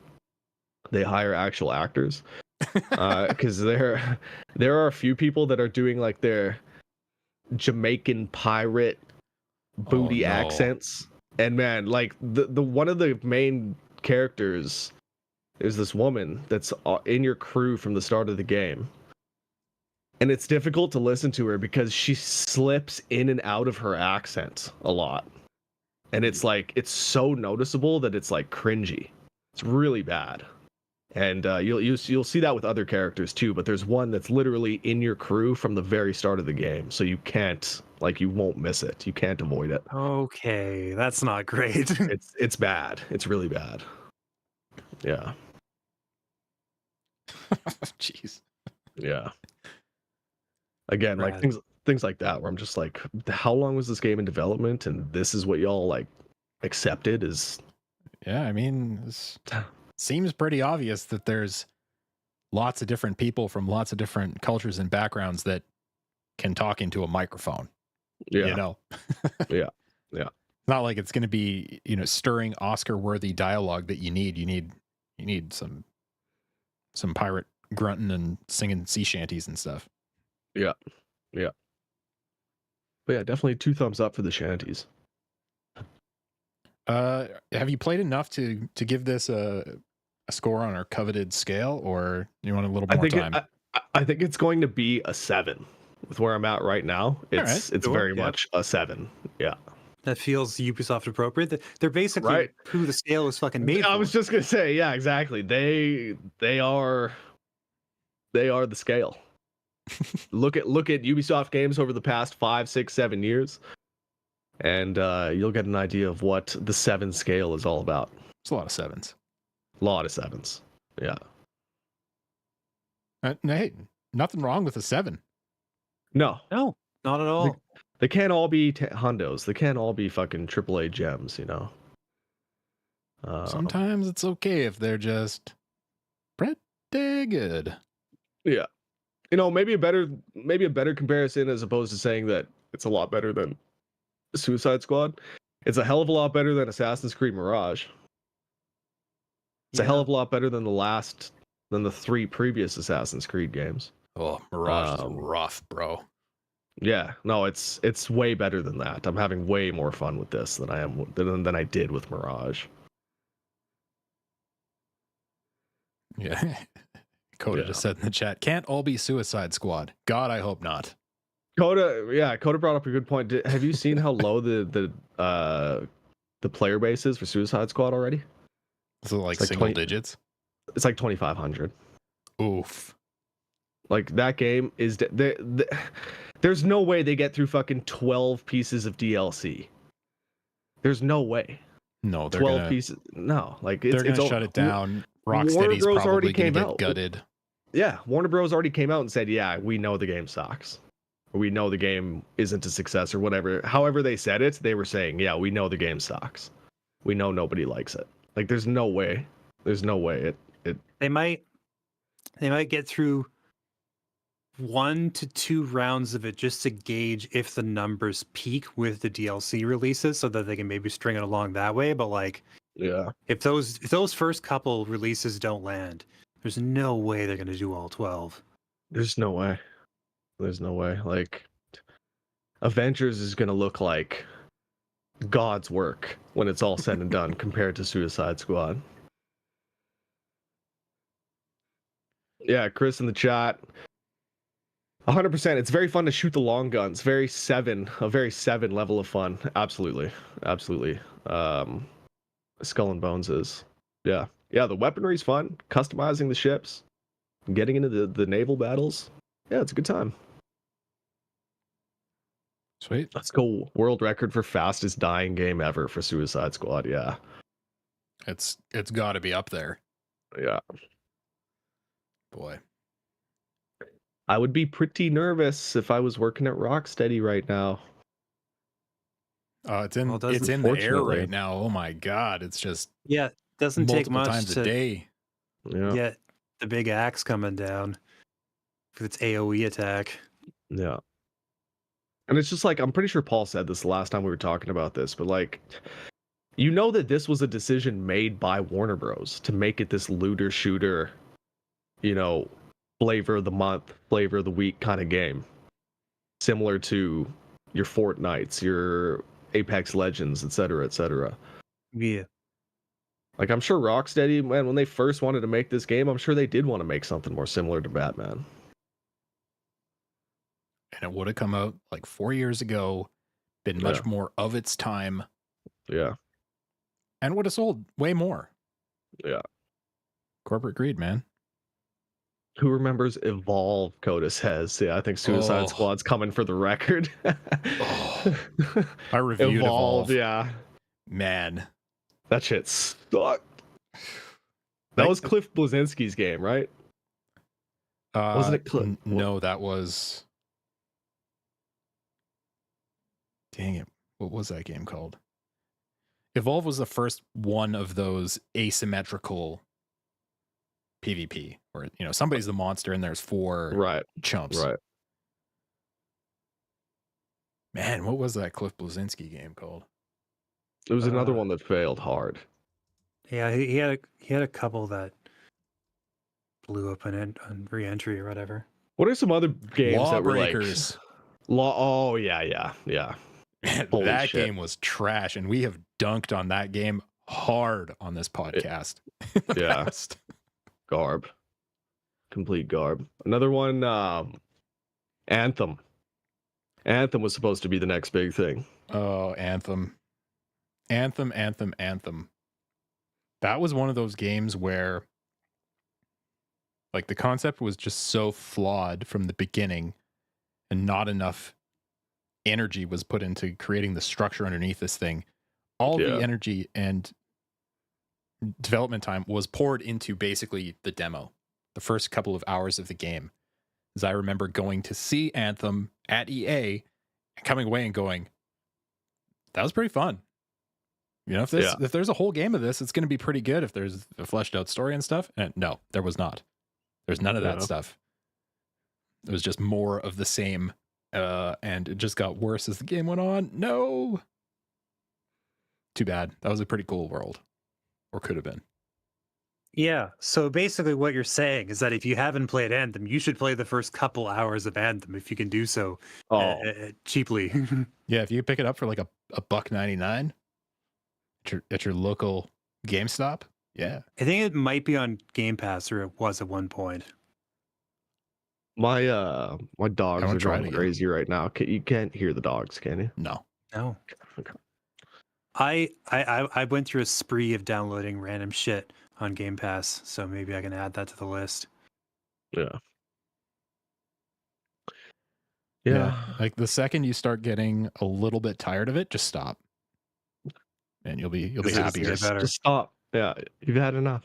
they hire actual actors. Because there are a few people that are doing like their Jamaican pirate booty accents, and man, like the one of the main characters is this woman that's in your crew from the start of the game, and it's difficult to listen to her because she slips in and out of her accent a lot, and it's like it's so noticeable that it's like cringy. It's really bad. And you'll see that with other characters too, but there's one that's literally in your crew from the very start of the game, so you won't miss it. You can't avoid it. Okay, that's not great. It's bad. It's really bad. Yeah. Jeez. Yeah. Again, like things like that, where I'm just like, how long was this game in development, and this is what y'all like accepted is. Yeah, I mean, this seems pretty obvious that there's lots of different people from lots of different cultures and backgrounds that can talk into a microphone. Yeah. You know? Yeah. Not like it's going to be, you know, stirring Oscar-worthy dialogue that you need. You need some pirate grunting and singing sea shanties and stuff. Yeah. But yeah, definitely 2 thumbs up for the shanties. Have you played enough to give this a score on our coveted scale, or you want a little more time? I think it's going to be a 7 with where I'm at right now. It's very much a 7. Yeah. That feels Ubisoft appropriate. They're basically who the scale was fucking made for. I was just gonna say, yeah, exactly. They are the scale. Look at Ubisoft games over the past 5, 6, 7 years, and you'll get an idea of what the 7 scale is all about. It's a lot of 7s. A lot of 7s. Yeah. Hey, nothing wrong with a 7. No, not at all. They can't all be hundos. They can't all be fucking AAA gems, you know. Sometimes it's okay if they're just pretty good. Yeah. You know, maybe a better comparison, as opposed to saying that it's a lot better than Suicide Squad. It's a hell of a lot better than Assassin's Creed Mirage. It's a hell of a lot better than the 3 previous Assassin's Creed games. Oh, Mirage is rough, bro. Yeah, no, it's way better than that. I'm having way more fun with this than I did with Mirage. Yeah. Coda just said in the chat, can't all be Suicide Squad. God, I hope not. Coda brought up a good point. Have you seen how low the player base is for Suicide Squad already? So like single digits? It's like 2,500. Oof. Like that game is there's no way they get through fucking 12 pieces of DLC. There's no way. No, they're 12 pieces. No, like they're gonna shut it down. Rocksteady's probably gonna get gutted. Yeah, Warner Bros. Already came out and said, yeah, we know the game sucks. We know the game isn't a success or whatever. However they said it, they were saying, yeah, we know the game sucks. We know nobody likes it. Like, there's no way. There's no way They might get through 1 to 2 rounds of it just to gauge if the numbers peak with the DLC releases, so that they can maybe string it along that way. But like, yeah, if those first couple releases don't land, there's no way they're gonna do all 12. There's no way. Like, Avengers is gonna look like God's work when it's all said and done compared to Suicide Squad. Yeah, Chris in the chat. 100%. It's very fun to shoot the long guns. A very seven level of fun. Absolutely. Absolutely. Skull and Bones is. Yeah. Yeah, the weaponry's fun. Customizing the ships. Getting into the naval battles. Yeah, it's a good time. Sweet. Let's go. World record for fastest dying game ever for Suicide Squad. Yeah. It's got to be up there. Yeah. Boy. I would be pretty nervous if I was working at Rocksteady right now. It's in Well, doesn't- it's in the air Unfortunately. right now. Oh my god, it's just Yeah, doesn't take multiple much times to a day. Yeah. get the big axe coming down with its AoE attack. Yeah. And it's just like, I'm pretty sure Paul said this the last time we were talking about this, but like, you know that this was a decision made by Warner Bros. To make it this looter shooter, you know, flavor of the month, flavor of the week kind of game. Similar to your Fortnites, your Apex Legends, etc., etc. Yeah. Like, I'm sure Rocksteady, man, when they first wanted to make this game, I'm sure they did want to make something more similar to Batman. And it would have come out like 4 years ago, been much more of its time, Yeah. and would have sold way more. Yeah. Corporate greed, man. Who remembers Evolve, Coda says. Yeah, I think Suicide Squad's coming for the record. I reviewed Evolve. Yeah. Man. That shit sucked. That was Cliff Bleszinski's game, right? Wasn't it Cliff? No, that was... Dang it. What was that game called? Evolve was the first one of those asymmetrical PvP, where, you know, somebody's the monster and there's four chumps. Right. Man, what was that Cliff Bleszinski game called? It was another one that failed hard. Yeah, he had a couple that blew up on re-entry or whatever. What are some other games that were like... Lawbreakers. Oh, yeah. Man, that game was trash, and we have dunked on that game hard on this podcast. Yeah. Past. Garb. Complete garb. Another one, Anthem. Anthem was supposed to be the next big thing. Oh, Anthem. Anthem. That was one of those games where, like, the concept was just so flawed from the beginning, and not enough energy was put into creating the structure underneath this thing. All the energy and development time was poured into basically the demo, the first couple of hours of the game. As I remember going to see Anthem at EA and coming away and going, that was pretty fun. You know, if there's a whole game of this, it's going to be pretty good if there's a fleshed out story and stuff. And no, there was not. There's none of that stuff. It was just more of the same. And it just got worse as the game went on. No. Too bad. That was a pretty cool world. Or could have been. Yeah. So basically what you're saying is that if you haven't played Anthem, you should play the first couple hours of Anthem if you can do so cheaply. Yeah, if you pick it up for like a $1.99 at your local GameStop. Yeah. I think it might be on Game Pass, or it was at one point. My dogs are going crazy right now. You can't hear the dogs, can you? No. Okay. I went through a spree of downloading random shit on Game Pass, so maybe I can add that to the list. Yeah. Like the second you start getting a little bit tired of it, just stop. And you'll be happier. Just stop. Yeah, you've had enough.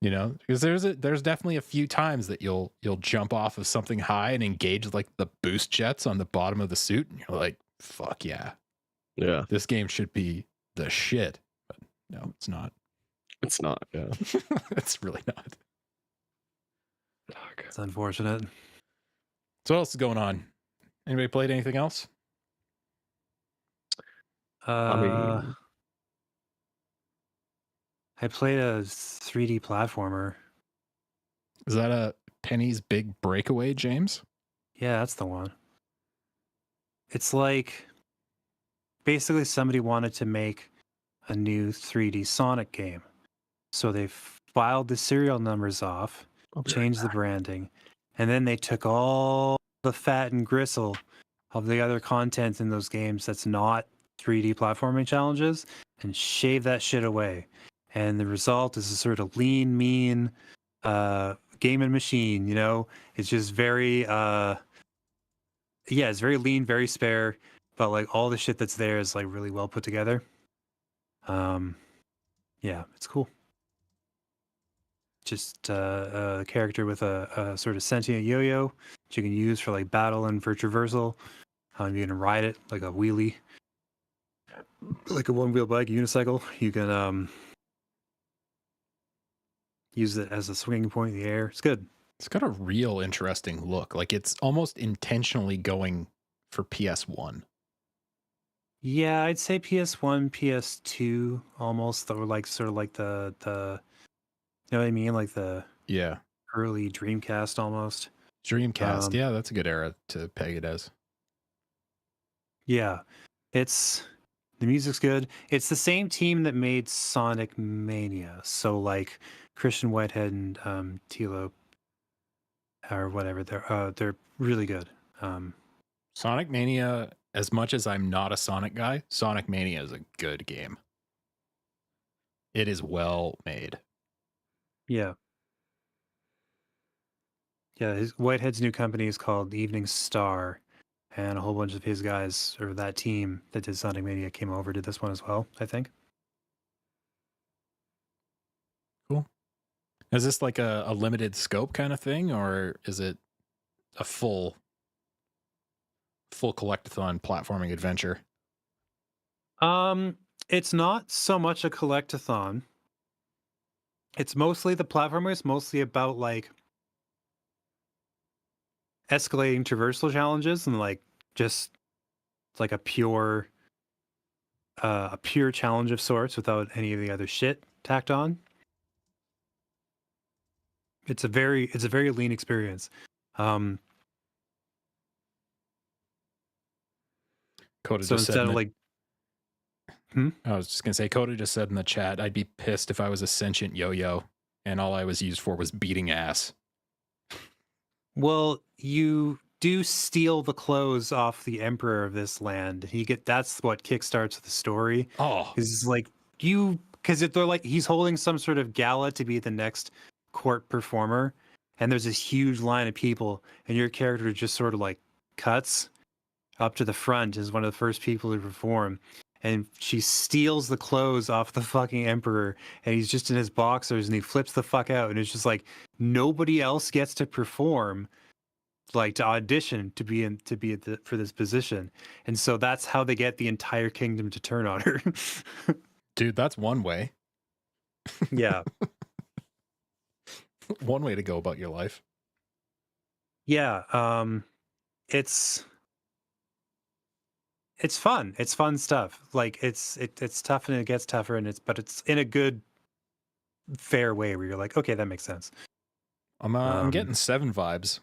You know, because there's definitely a few times that you'll jump off of something high and engage like the boost jets on the bottom of the suit, and you're like, fuck yeah. Yeah. This game should be the shit. But no, it's not. It's not, yeah. It's really not. It's unfortunate. So what else is going on? Anybody played anything else? I mean, I played a 3D platformer. Is that a Penny's Big Breakaway, James? Yeah, that's the one. It's like basically somebody wanted to make a new 3D Sonic game. So they filed the serial numbers off I'll be right changed the branding, and then they took all the fat and gristle of the other content in those games that's not 3D platforming challenges and shaved that shit away. And the result is a sort of lean, mean game and machine, you know? It's just very it's very lean, very spare, but like all the shit that's there is like really well put together. Yeah, it's cool. Just a character with a sort of sentient yo-yo that you can use for like battle and for traversal. You can ride it like a wheelie, like a one-wheel bike, unicycle. You can use it as a swinging point in the air. It's good. It's got a real interesting look. Like it's almost intentionally going for PS1. Yeah, I'd say PS1, PS2 almost, or like sort of like the you know what I mean? Like the Yeah. early Dreamcast almost. Dreamcast. Yeah, that's a good era to peg it as. Yeah. The music's good. It's the same team that made Sonic Mania. So like Christian Whitehead and Tilo or whatever, they're really good. Sonic Mania, as much as I'm not a Sonic guy, Sonic Mania is a good game. It is well made. Yeah. Yeah, Whitehead's new company is called Evening Star, and a whole bunch of his guys, or that team that did Sonic Mania, came over to this one as well, I think. Cool. Is this like a limited scope kind of thing, or is it a full collectathon platforming adventure? It's not so much a collectathon. It's mostly the platformer is mostly about like escalating traversal challenges and like just like a pure challenge of sorts without any of the other shit tacked on. It's a very lean experience. Coda So just said instead in of the, like I was just gonna say, Coda just said in the chat, I'd be pissed if I was a sentient yo-yo and all I was used for was beating ass. well, you do steal the clothes off the emperor of this land. That's what kickstarts the story. Oh, Is like because they're like he's holding some sort of gala to be the next court performer, and there's this huge line of people, and your character just sort of like cuts up to the front as one of the first people to perform, and she steals the clothes off the fucking emperor, and he's just in his boxers, and he flips the fuck out, and it's just like nobody else gets to perform, like to audition to be for this position, and so that's how they get the entire kingdom to turn on her. dude, that's one way. Yeah. One way to go about your life. Yeah, it's fun. It's fun stuff. Like it's tough and it gets tougher, and but it's in a good, fair way where you're like, okay, that makes sense. I'm getting 7 vibes.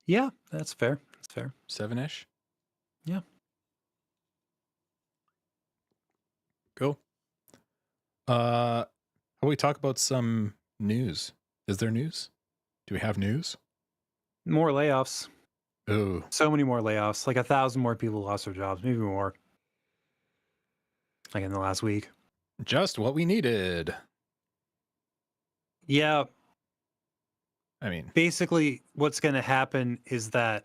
Yeah, that's fair. That's fair. 7-ish. Yeah. Cool. How about we talk about some news? Is there news? Do we have news? More layoffs. Ooh. So many more layoffs. Like 1,000 more people lost their jobs, maybe more. Like in the last week. Just what we needed. Yeah. I mean, basically what's going to happen is that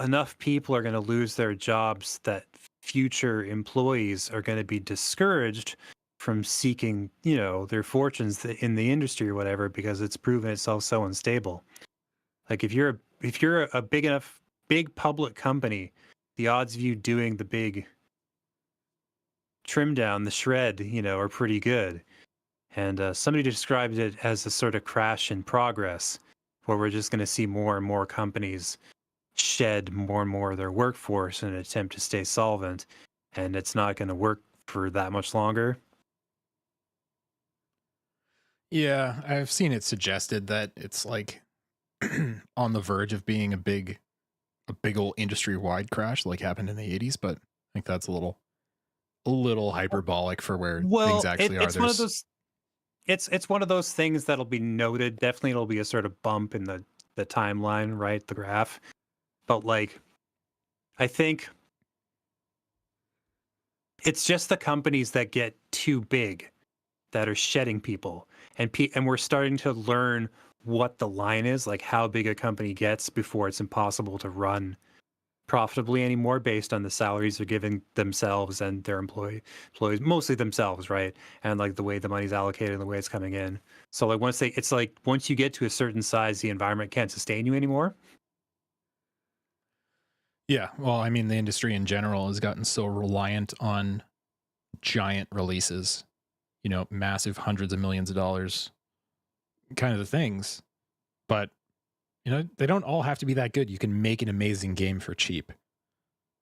enough people are going to lose their jobs that future employees are going to be discouraged from seeking, their fortunes in the industry or whatever, because it's proven itself so unstable. Like if you're a big public company, the odds of you doing the big trim down, the shred, are pretty good. And somebody described it as a sort of crash in progress, where we're just going to see more and more companies shed more and more of their workforce in an attempt to stay solvent, and it's not going to work for that much longer. yeah, I've seen it suggested that it's like on the verge of being a big old industry-wide crash like happened in the 80s, but I think that's a little hyperbolic for where things actually are. It's one of those it's one of those things that'll be noted. Definitely, it'll be a sort of bump in the timeline, right? The graph, but like, I think it's just the companies that get too big that are shedding people, and we're starting to learn what the line is, like how big a company gets before it's impossible to run profitably anymore based on the salaries they're giving themselves and their employees, mostly themselves, right? And like the way the money's allocated and the way it's coming in. So like once you get to a certain size, the environment can't sustain you anymore. Yeah, well, I mean, the industry in general has gotten so reliant on giant releases, you know, massive hundreds of millions of dollars kind of the things. But, you know, they don't all have to be that good. You can make an amazing game for cheap.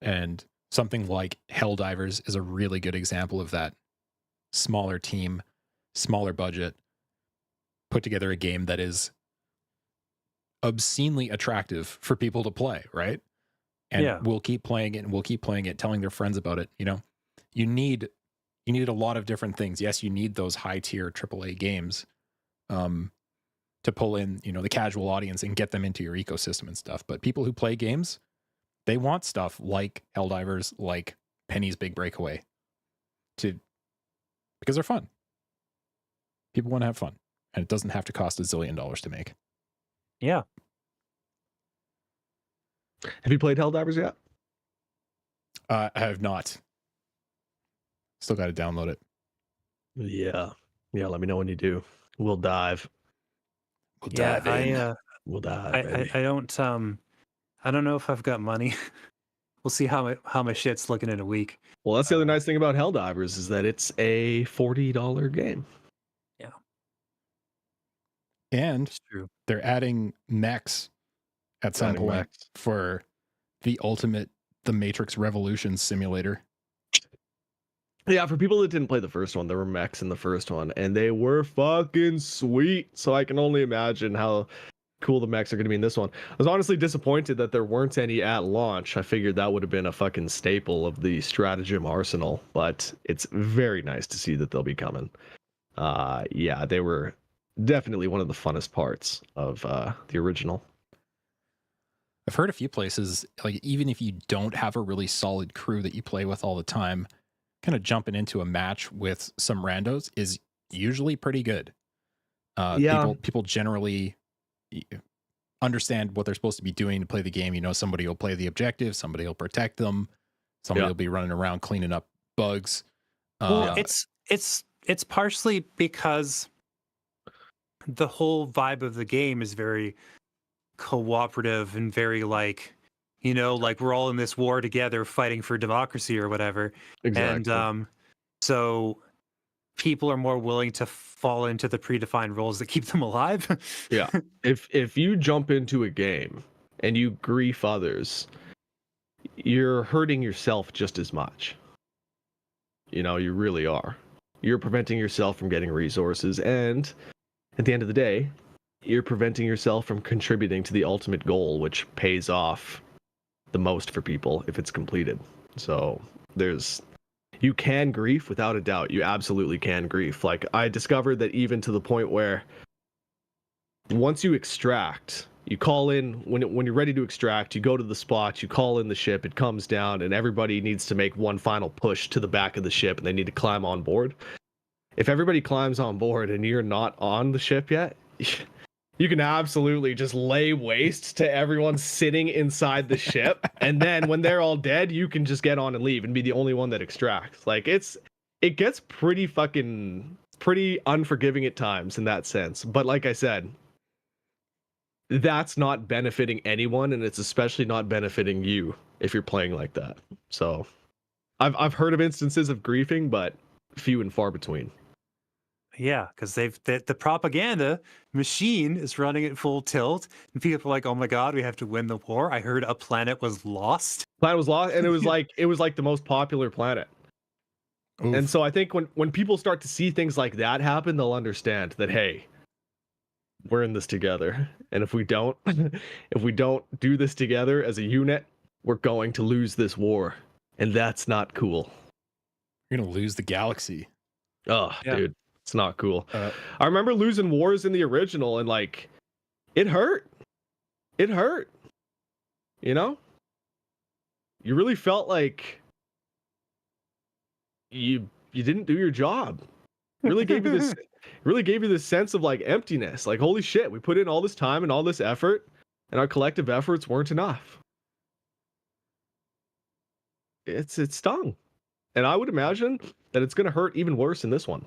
And something like Helldivers is a really good example of that. Smaller team, smaller budget, put together a game that is obscenely attractive for people to play, right? And we'll keep playing it and we'll keep playing it, telling their friends about it. You know, you need a lot of different things. Yes, you need those high tier AAA games to pull in, you know, the casual audience and get them into your ecosystem and stuff. But people who play games, they want stuff like Helldivers, like Penny's Big Breakaway, because they're fun. People want to have fun, and it doesn't have to cost $1 zillion to make. Yeah. Have you played Helldivers yet? I have not. Still got to download it. Yeah. Let me know when you do. We'll dive. We'll dive in. We'll dive. I don't know if I've got money. We'll see how my shit's looking in a week. Well, that's the other nice thing about Helldivers is that it's a $40 game. Yeah. And It's true. they're adding mechs at some point for the Matrix Revolution simulator. Yeah, for people that didn't play the first one, there were mechs in the first one, and they were fucking sweet. So I can only imagine how cool the mechs are going to be in this one. I was honestly disappointed that there weren't any at launch. I figured that would have been a fucking staple of the stratagem arsenal, but it's very nice to see that they'll be coming. Yeah, they were definitely one of the funnest parts of the original. I've heard a few places, like even if you don't have a really solid crew that you play with all the time, kind of jumping into a match with some randos is usually pretty good. People generally understand what they're supposed to be doing to play the game. You know, somebody will play the objective, somebody will protect them, somebody will be running around cleaning up bugs. Well, it's partially because the whole vibe of the game is very cooperative and very like, you know, like we're all in this war together fighting for democracy or whatever. Exactly. And so people are more willing to fall into the predefined roles that keep them alive. Yeah. If you jump into a game and you grief others, you're hurting yourself just as much. You know, you really are. You're preventing yourself from getting resources, and at the end of the day, you're preventing yourself from contributing to the ultimate goal, which pays off the most for people if it's completed. So you can grief without a doubt. You absolutely can grief. Like, I discovered that even to the point where once you extract, you call in when you're ready to extract, you go to the spot, you call in the ship, it comes down, and everybody needs to make one final push to the back of the ship, and they need to climb on board. If everybody climbs on board and you're not on the ship yet, you can absolutely just lay waste to everyone sitting inside the ship. And then when they're all dead, you can just get on and leave and be the only one that extracts. Like, it gets pretty unforgiving at times in that sense. But like I said, that's not benefiting anyone, and it's especially not benefiting you if you're playing like that. So I've heard of instances of griefing, but few and far between. Yeah, because the propaganda machine is running at full tilt, and people are like, "Oh my god, we have to win the war." I heard a planet was lost. Planet was lost, and it was like the most popular planet. Oof. And so I think when people start to see things like that happen, they'll understand that, hey, we're in this together, and if we don't do this together as a unit, we're going to lose this war, and that's not cool. You're gonna lose the galaxy. Oh, yeah. Dude. It's not cool. Uh, I remember losing wars in the original, and like, it hurt. It hurt. You know, you really felt like you didn't do your job. Really gave you this really gave you this sense of like emptiness. Like, holy shit, we put in all this time and all this effort, and our collective efforts weren't enough. It stung. And I would imagine that it's gonna hurt even worse in this one.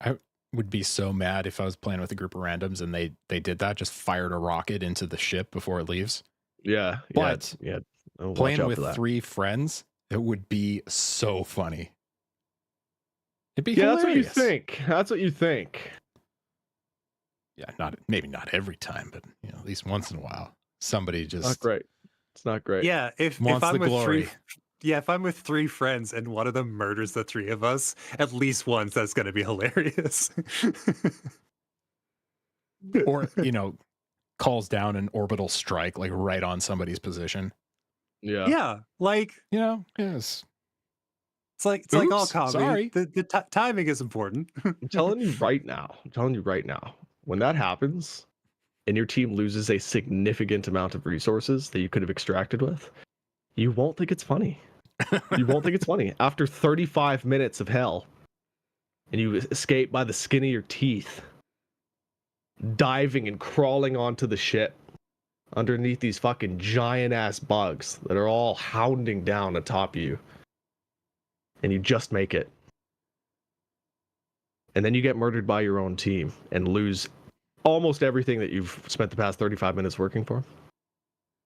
I would be so mad if I was playing with a group of randoms and they did that, just fired a rocket into the ship before it leaves. Yeah. But yeah. Oh, playing with 3 friends, it would be so funny. It'd be hilarious. That's what you think. That's what you think. Yeah, maybe not every time, but at least once in a while, somebody just Not great. It's not great. Yeah, if wants I'm the with glory. if I'm with 3 friends and one of them murders the 3 of us, at least once that's going to be hilarious. Or calls down an orbital strike like right on somebody's position. Yeah. Yeah, like Yes. it's like all Oops, comedy. sorry. The timing is important. I'm telling you right now. When that happens and your team loses a significant amount of resources that you could have extracted with, you won't think it's funny. You won't think it's funny. After 35 minutes of hell, and you escape by the skin of your teeth, diving and crawling onto the ship underneath these fucking giant ass bugs that are all hounding down atop you, and you just make it. And then you get murdered by your own team and lose almost everything that you've spent the past 35 minutes working for.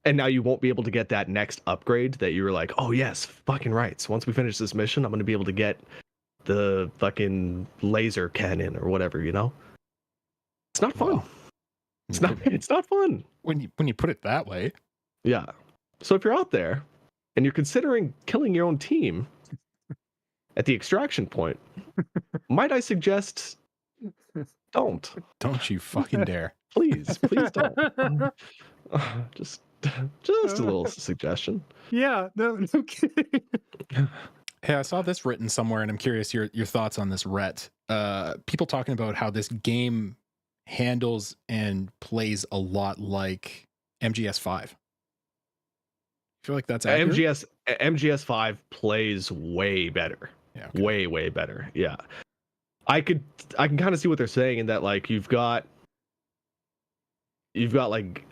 And now you won't be able to get that next upgrade that you were like, oh yes, fucking right. So once we finish this mission, I'm going to be able to get the fucking laser cannon or whatever, It's not fun. Wow. It's not fun. When you put it that way. Yeah. So if you're out there and you're considering killing your own team at the extraction point, might I suggest don't. Don't you fucking dare. Please don't. Just a little suggestion. Yeah, no kidding. Hey, I saw this written somewhere, and I'm curious your thoughts on this, Rhett. People talking about how this game handles and plays a lot like MGS5. Feel like that's accurate? MGS5 plays way better. Yeah, okay. Way better. Yeah. I can kind of see what they're saying in that, like, you've got like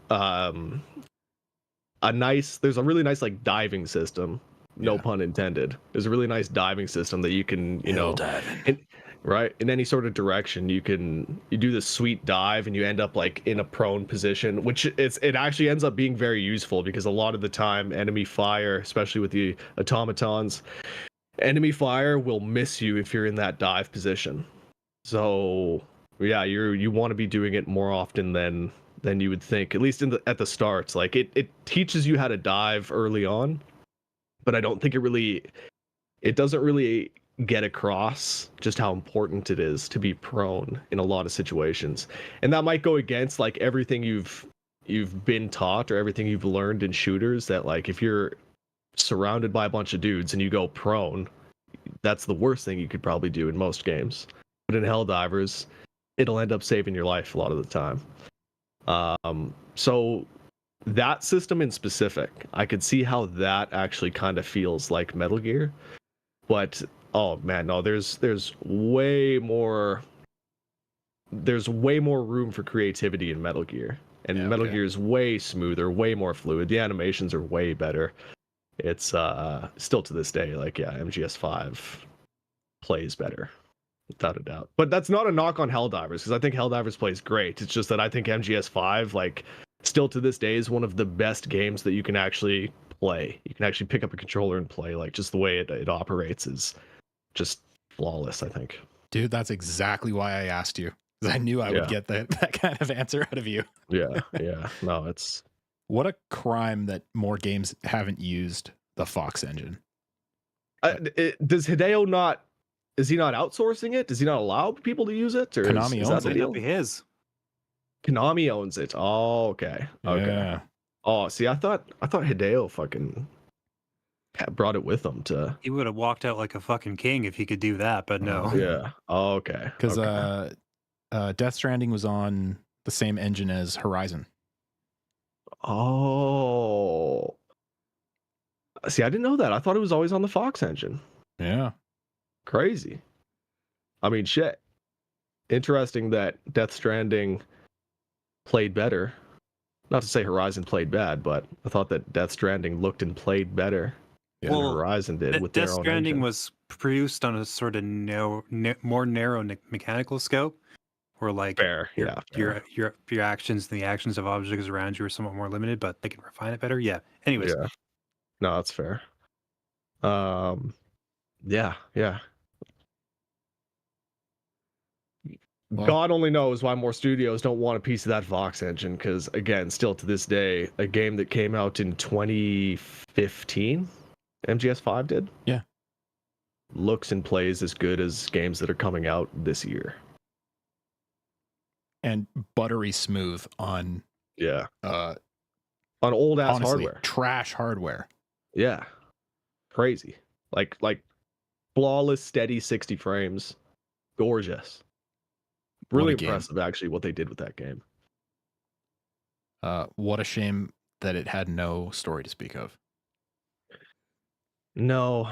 there's a really nice like diving system, no pun intended. There's a really nice diving system that you can diving. Right, in any sort of direction you do this sweet dive and you end up like in a prone position, which it actually ends up being very useful because a lot of the time enemy fire, especially with the automatons, enemy fire will miss you if you're in that dive position. So yeah, you want to be doing it more often than you would think, at least at the starts. Like it teaches you how to dive early on, but I don't think it doesn't really get across just how important it is to be prone in a lot of situations. And that might go against like everything you've been taught or everything you've learned in shooters, that like if you're surrounded by a bunch of dudes and you go prone, that's the worst thing you could probably do in most games. But in Helldivers, it'll end up saving your life a lot of the time. So that system in specific, I could see how that actually kind of feels like Metal Gear. But oh man, no, there's way more room for creativity in Metal Gear. And Metal Gear is way smoother, way more fluid. The animations are way better. It's still to this day, like, yeah, MGS5 plays better, without a doubt. But that's not a knock on Helldivers, because I think Helldivers plays great. It's just that I think MGS5, like, still to this day is one of the best games that you can actually play. You can actually pick up a controller and play. Like, just the way it operates is just flawless, I think. Dude, that's exactly why I asked you, because I knew I would get that kind of answer out of you. Yeah. No, it's... What a crime that more games haven't used the Fox engine. Does Hideo not... Is he not outsourcing it? Does he not allow people to use it? Or Konami owns it. It'll be his. Konami owns it. Oh, okay. Yeah. Oh, see, I thought Hideo fucking brought it with him to. He would have walked out like a fucking king if he could do that, but no. Yeah. Oh, okay. Because Okay. Death Stranding was on the same engine as Horizon. Oh. See, I didn't know that. I thought it was always on the Fox engine. Yeah. Crazy. I mean, shit. Interesting that Death Stranding played better. Not to say Horizon played bad, but I thought that Death Stranding looked and played better than Well, Horizon did with their Death own Stranding engine. was produced on a sort of more narrow mechanical scope, where like Fair, your, yeah. your actions and the actions of objects around you are somewhat more limited, but they can refine it better. Yeah. Anyways, Yeah. No, that's fair. Yeah. Well, God only knows why more studios don't want a piece of that Fox engine, because again, still to this day, a game that came out in 2015, MGS5 did. Yeah. Looks and plays as good as games that are coming out this year. and buttery smooth on On old ass honestly, hardware. trash hardware. Yeah. Crazy. Like flawless, steady 60 frames. Gorgeous. Really What a game. impressive, actually, what they did with that game. What a shame that it had no story to speak of. No.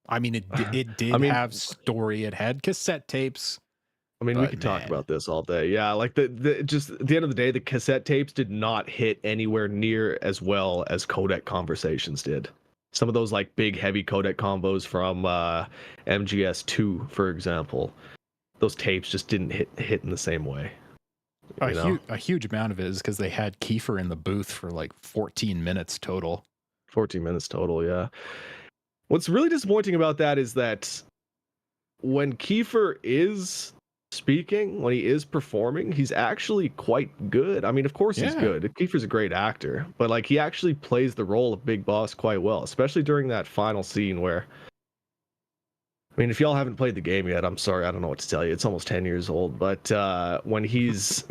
I mean, it did have story. It had cassette tapes. I mean, we But could talk man. about this all day. Yeah, like just at the end of the day, the cassette tapes did not hit anywhere near as well as codec conversations did. Some of those like big heavy codec combos from MGS2, for example, those tapes just didn't hit in the same way. A huge amount of it is because they had Kiefer in the booth for like 14 minutes total. 14 minutes total, yeah. What's really disappointing about that is that when Kiefer is speaking, when he is performing, he's actually quite good. I mean, of course he's good. Kiefer's a great actor, but like he actually plays the role of Big Boss quite well, especially during that final scene where, I mean, if y'all haven't played the game yet, I'm sorry, I don't know what to tell you. It's almost 10 years old, but when he's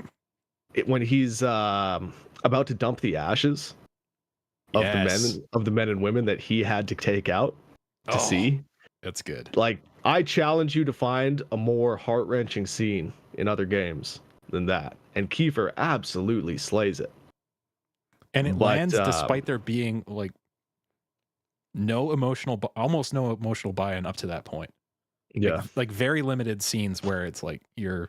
about to dump the ashes of the men and women that he had to take out to see, that's good. like, I challenge you to find a more heart-wrenching scene in other games than that, and Kiefer absolutely slays it. And it lands despite there being like almost no emotional buy-in up to that point. Yeah, like very limited scenes where it's like you're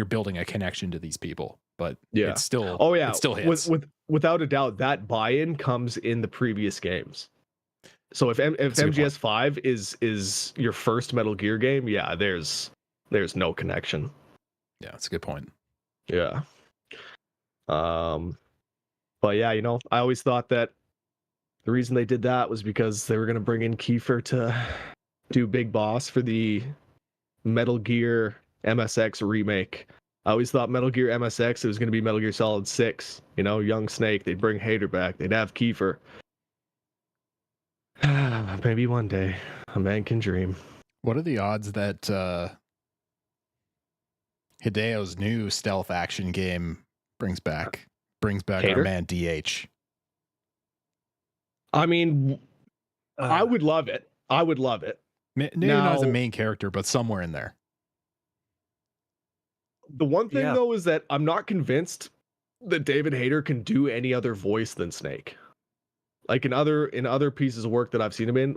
building a connection to these people, but it's still it still hits. Without a doubt, that buy-in comes in the previous games. So if MGS5 is your first Metal Gear game, yeah, there's no connection. Yeah, that's a good point. Yeah. But yeah, I always thought that the reason they did that was because they were going to bring in Kiefer to do Big Boss for the Metal Gear MSX remake. I always thought Metal Gear MSX, it was going to be Metal Gear Solid 6. Young Snake, they'd bring Hader back, they'd have Kiefer. Maybe one day a man can dream. What are the odds that Hideo's new stealth action game brings back Hader? our man DH? I mean, I would love it. Maybe not as a main character, but somewhere in there. The one thing though is that I'm not convinced that David Hayter can do any other voice than Snake. Like in other pieces of work that I've seen him in,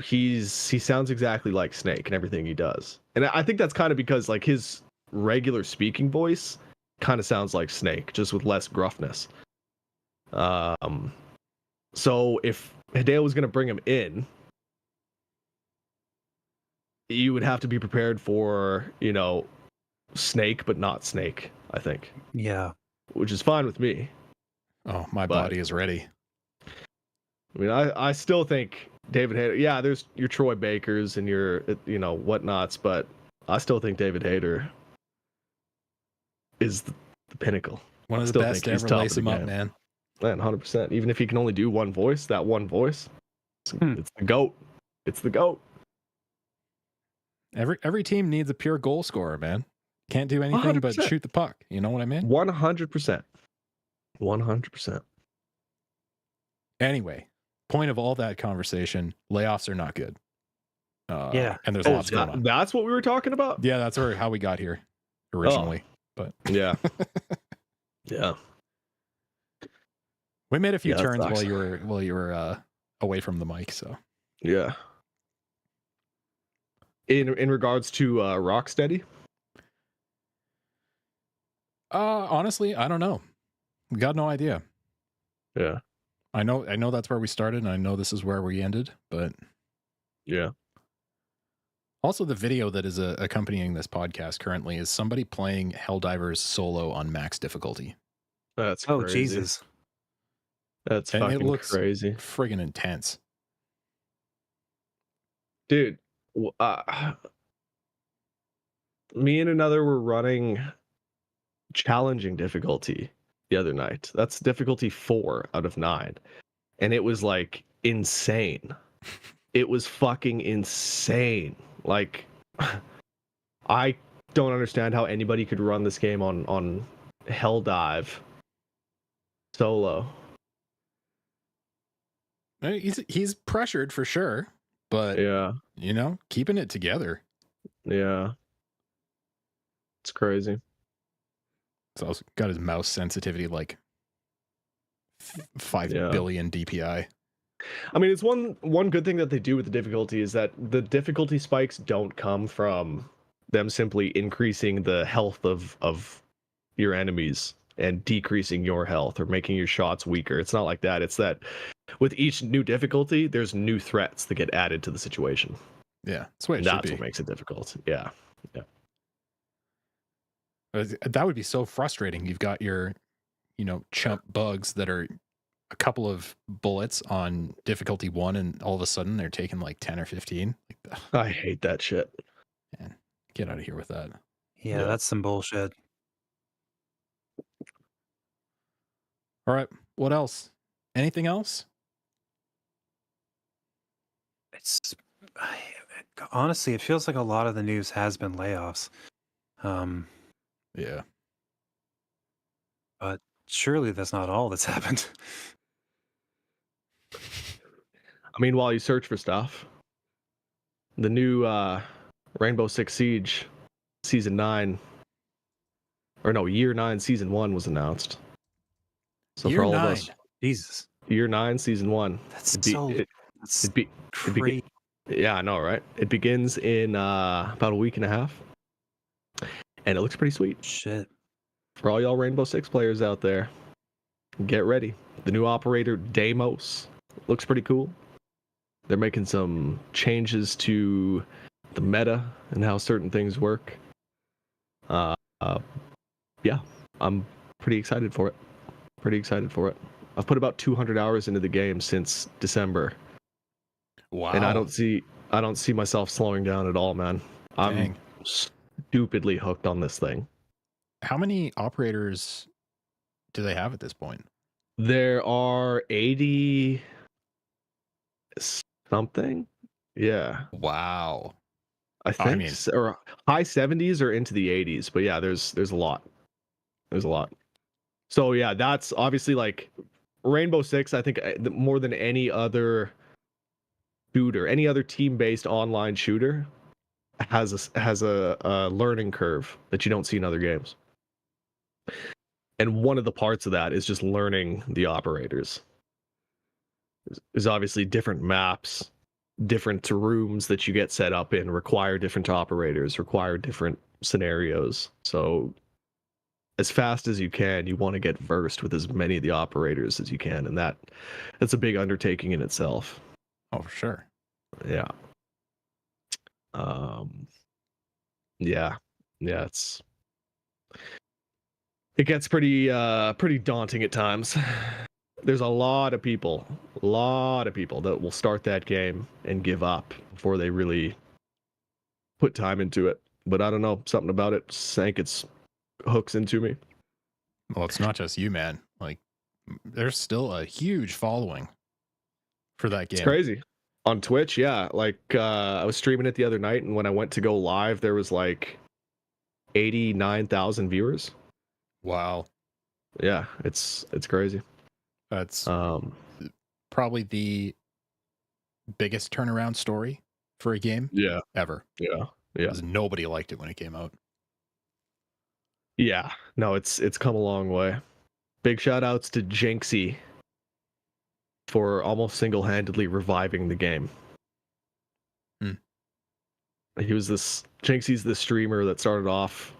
he sounds exactly like Snake in everything he does. And I think that's kind of because like his regular speaking voice kind of sounds like Snake, just with less gruffness. So if Hideo was going to bring him in, you would have to be prepared for, Snake, but not Snake, I think. Yeah. Which is fine with me. Oh, my body is ready. I mean, I still think David Hayter, yeah, there's your Troy Bakers and your, whatnots, but I still think David Hayter is the pinnacle. One of the best to ever lace him up, man. Man, 100%. Even if he can only do one voice, it's the GOAT. It's the GOAT. Every team needs a pure goal scorer, man. Can't do anything 100%. but shoot the puck. You know what I mean? 100%. 100%. Anyway, point of all that conversation, layoffs are not good. Yeah. And there's Oh, lots going on. that's what we were talking about? Yeah, that's how we got here originally. But Yeah. Yeah. we made a few Yeah, that turns sucks. while you were away from the mic. So Yeah. In regards to Rocksteady? honestly, I don't know. Got no idea. Yeah. I know that's where we started, and I know this is where we ended. But Yeah. also, the video that is accompanying this podcast currently is somebody playing Helldivers solo on max difficulty. That's Oh, crazy. Jesus. That's And it fucking looks crazy. friggin' intense. Dude, me and another were running challenging difficulty the other night. That's difficulty 4 out of 9. And it was like insane. It was fucking insane. Like, I don't understand how anybody could run this game on Helldive solo. He's pressured for sure, but Yeah. keeping it together. Yeah. It's crazy. So he's got his mouse sensitivity like 5 Yeah. billion DPI. I mean, it's one good thing that they do with the difficulty is that the difficulty spikes don't come from them simply increasing the health of your enemies and decreasing your health or making your shots weaker. It's not like that. It's that with each new difficulty, there's new threats that get added to the situation. Yeah, that's the way it That's should what be. makes it difficult. Yeah. That would be so frustrating. You've got your, chump bugs that are a couple of bullets on difficulty 1, and all of a sudden they're taking like 10 or 15. Like, I hate that shit. man, get out of here with that. Yeah, Yeah. that's some bullshit. All right, what else? Anything else? Honestly, it feels like a lot of the news has been layoffs. Yeah. But surely that's not all that's happened. I mean, while you search for stuff, the new Rainbow Six Siege Season 9, or no, Year 9 Season 1 was announced. So Year for all 9. of us, Jesus. Year 9 Season 1. That's It'd be crazy. yeah, I know, right? It begins in about a week and a half. And it looks pretty sweet. Shit. For all y'all Rainbow Six players out there, get ready. The new operator, Deimos, looks pretty cool. They're making some changes to the meta and how certain things work. Yeah, I'm pretty excited for it. I've put about 200 hours into the game since December. Wow. And I don't see myself slowing down at all, man. I'm Dang. stupidly hooked on this thing. How many operators do they have at this point? There are 80 something. Yeah. Wow. I think or high 70s or into the 80s, but yeah, there's a lot. There's a lot. So yeah, that's obviously like Rainbow Six, I think more than any other shooter, any other team-based online shooter has a learning curve that you don't see in other games. And one of the parts of that is just learning the operators. There's obviously different maps, different rooms that you get set up in require different operators, require different scenarios. So as fast as you can, you want to get versed with as many of the operators as you can, and that's a big undertaking in itself. Oh, for sure. Yeah. Yeah, it gets pretty daunting at times. There's a lot of people that will start that game and give up before they really put time into it. But I don't know, something about it sank its hooks into me. Well, it's not just you, man. Like, there's still a huge following for that game. It's crazy. On Twitch, yeah. Like, I was streaming it the other night, and when I went to go live, there was like 89,000 viewers. Wow. Yeah, it's crazy. That's probably the biggest turnaround story for a game Yeah, ever. yeah. Because nobody liked it when it came out. Yeah. No, it's come a long way. Big shout outs to Jinxie for almost single-handedly reviving the game. Jinxie's the streamer that started off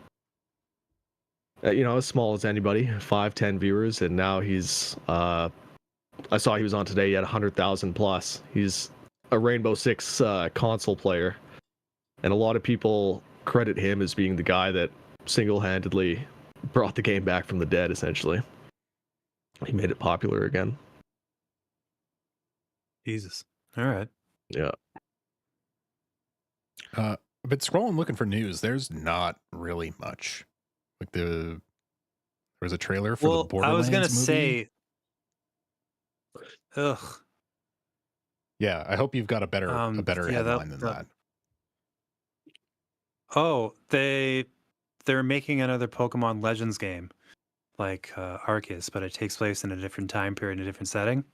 as small as anybody, 5-10 viewers, and now he's I saw he was on today, he had 100,000 plus. He's a Rainbow Six console player, and a lot of people credit him as being the guy that single-handedly brought the game back from the dead, essentially. He made it popular again. Jesus. All right. Yeah. But scrolling looking for news, there's not really much. Like there was a trailer for the Borderlands I was gonna movie. say, ugh. Yeah, I hope you've got a better headline than that. Oh, they're making another Pokemon Legends game, like Arceus, but it takes place in a different time period, in a different setting.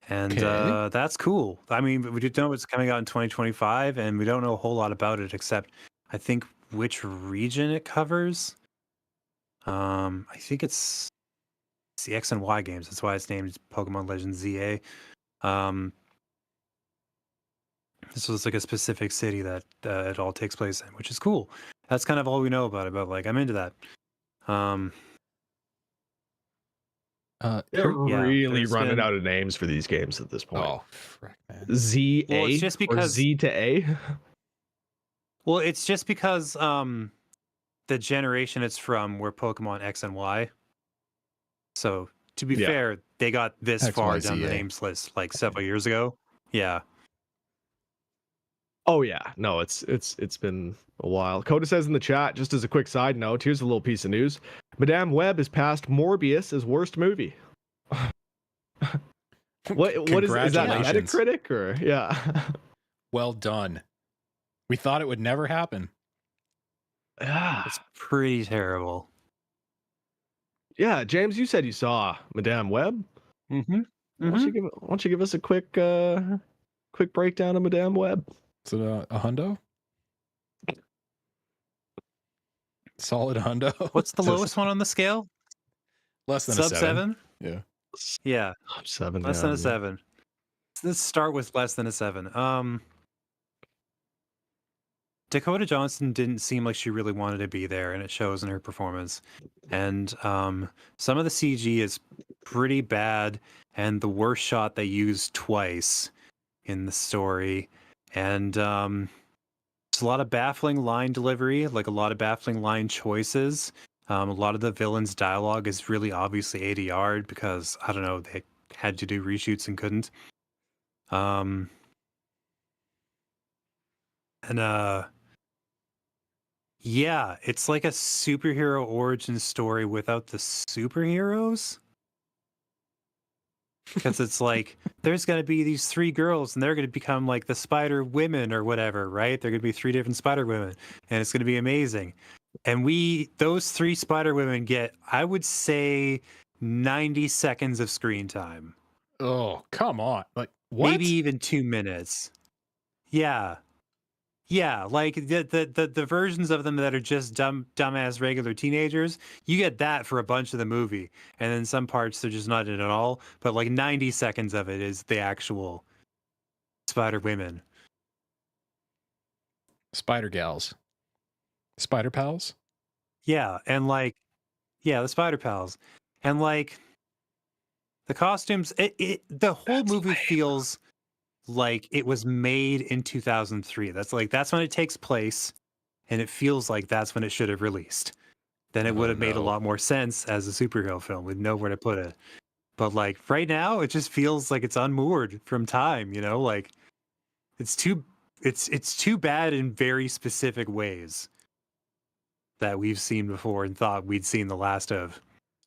And Okay. that's cool. I mean, we do know it's coming out in 2025, and we don't know a whole lot about it except I think which region it covers. I think it's the X and Y games. That's why it's named Pokemon Legends ZA. This was like a specific city that it all takes place in, which is cool. That's kind of all we know about it, but like I'm into that. They're Yeah, really there's running been- out of names for these games at this point. Oh, frick, man. ZA Well, it's just or because- Z to A? Well, it's just because the generation it's from were Pokemon X and Y. So to be Yeah. fair, they got this X, far Y, down the ZA. names list like several years ago. Yeah. Oh yeah, no, it's been a while. Coda says in the chat, just as a quick side note, here's a little piece of news: Madame Web has passed Morbius as worst movie. What is that? Congratulations. Metacritic or yeah? Well done. We thought it would never happen. It's pretty terrible. Yeah, James, you said you saw Madame Web. Mm-hmm. Why don't you give us a quick breakdown of Madame Web? Is it a hundo? Solid hundo? What's the lowest one on the scale? Less than Sub a 7. seven? Yeah. Yeah. 7. Less than a 7. Let's start with less than a 7. Dakota Johnson didn't seem like she really wanted to be there, and it shows in her performance. And some of the CG is pretty bad, and the worst shot they used twice in the story. And there's a lot of baffling line delivery, like a lot of baffling line choices. A lot of the villains' dialogue is really obviously ADR'd because, I don't know, they had to do reshoots and couldn't. Yeah, it's like a superhero origin story without the superheroes. Because it's like, there's going to be these 3 girls and they're going to become like the Spider Women or whatever, right? They're going to be 3 different Spider Women and it's going to be amazing. And those 3 Spider Women get, I would say, 90 seconds of screen time. Oh, come on. Like, what? Maybe even 2 minutes. Yeah. Yeah, like the versions of them that are just dumbass regular teenagers, you get that for a bunch of the movie, and then some parts they're just not in at all. But like 90 seconds of it is the actual Spider Women, Spider Gals. Spider Pals? yeah, and like, yeah, the Spider Pals, and like the costumes. The whole movie feels like it was made in 2003. That's when it takes place, and it feels like that's when it should have released. Then it would have made a lot more sense as a superhero film. We'd know where to put it. But like right now, it just feels like it's unmoored from time. You know, like it's too bad in very specific ways that we've seen before and thought we'd seen the last of.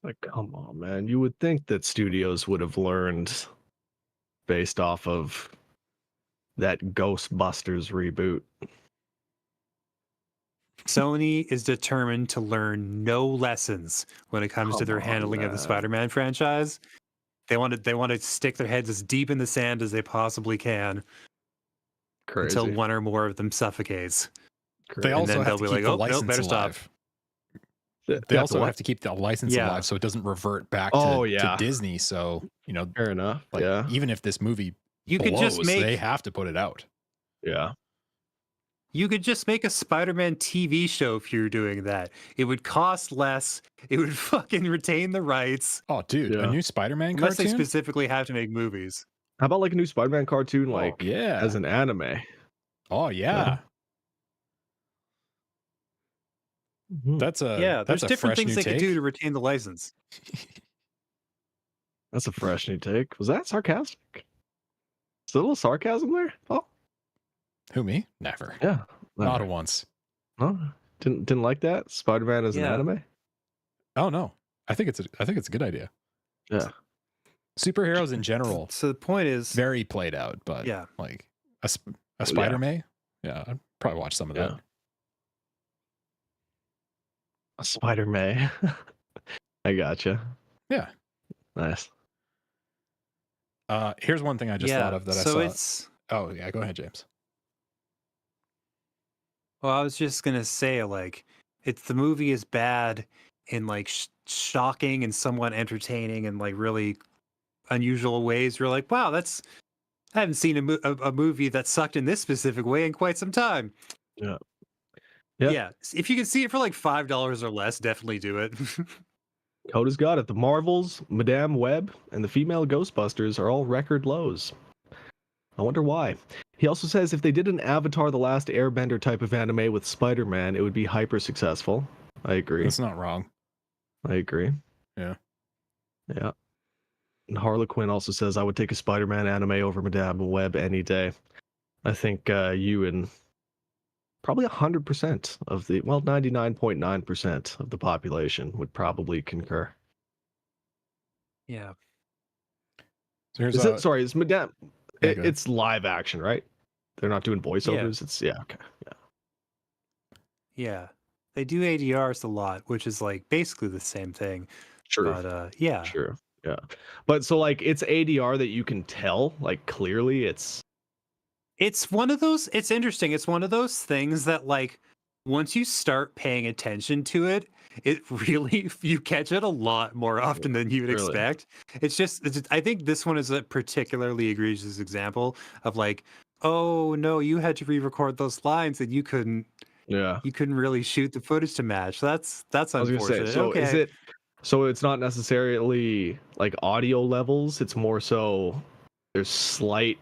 Like, come on, man. You would think that studios would have learned based off of that Ghostbusters reboot. Sony is determined to learn no lessons when it comes to their handling of the Spider-Man franchise. They want to stick their heads as deep in the sand as they possibly can Crazy. until one or more of them suffocates. They also then have they'll to be keep like, the "Oh, nope, license better stop." alive. They also have to keep the license Yeah. alive so it doesn't revert back Oh, to yeah. Disney. So, Fair enough. like, Yeah. even if this movie You could just blows, make they have to put it out. Yeah. You could just make a Spider-Man TV show if you're doing that. It would cost less. It would fucking retain the rights. Oh, dude, a Yeah. new Spider-Man Unless they cartoon? specifically have to make movies. How about like a new Spider-Man cartoon, like yeah. as an anime? Oh, yeah. Mhm. That's a Yeah, there's that's a different fresh things new they take. could do to retain the license. That's a fresh new take. Was that sarcastic? Is there a little sarcasm there? Oh, Who, me? Never. yeah. Not a once. Huh? Didn't like that? Spider-Man as an Yeah. anime? Oh, no. I think it's a good idea. Yeah. Superheroes in general, So the point is, very played out, but yeah, like a Spider-Man? Yeah, I'd probably watch some of that. Yeah. A Spider-Man. I gotcha. Yeah. Nice. Here's one thing I just thought of that I so saw. it's. Oh, yeah, go ahead, James. Well, I was just gonna say, like, the movie is bad in like shocking and somewhat entertaining and like really unusual ways. You're like, wow, I haven't seen a movie that sucked in this specific way in quite some time. Yeah. Yeah. If you can see it for like $5 or less, definitely do it. Coda's got it. The Marvels, Madame Web, and the female Ghostbusters are all record lows. I wonder why. He also says if they did an Avatar: The Last Airbender type of anime with Spider-Man, it would be hyper successful. I agree. That's not wrong. I agree. Yeah. Yeah. And Harlequin also says I would take a Spider-Man anime over Madame Web any day. I think you and probably 100% of the 99.9% of the population would probably concur. Yeah. So here's Is Madame? Yeah, go ahead. It's live action, right? They're not doing voiceovers. Okay. Yeah. Yeah. They do ADRs a lot, which is like basically the same thing. True. But yeah. True. Yeah. But so like it's ADR that you can tell, like clearly it's One of those, it's interesting. It's one of those things that like once you start paying attention to it, it really, you catch it a lot more often than you would Really? expect. I think this one is a particularly egregious example of like, oh no, you had to re-record those lines and you couldn't really shoot the footage to match. That's I was unfortunate. gonna say, so is it so it's not necessarily like audio levels, it's more so there's slight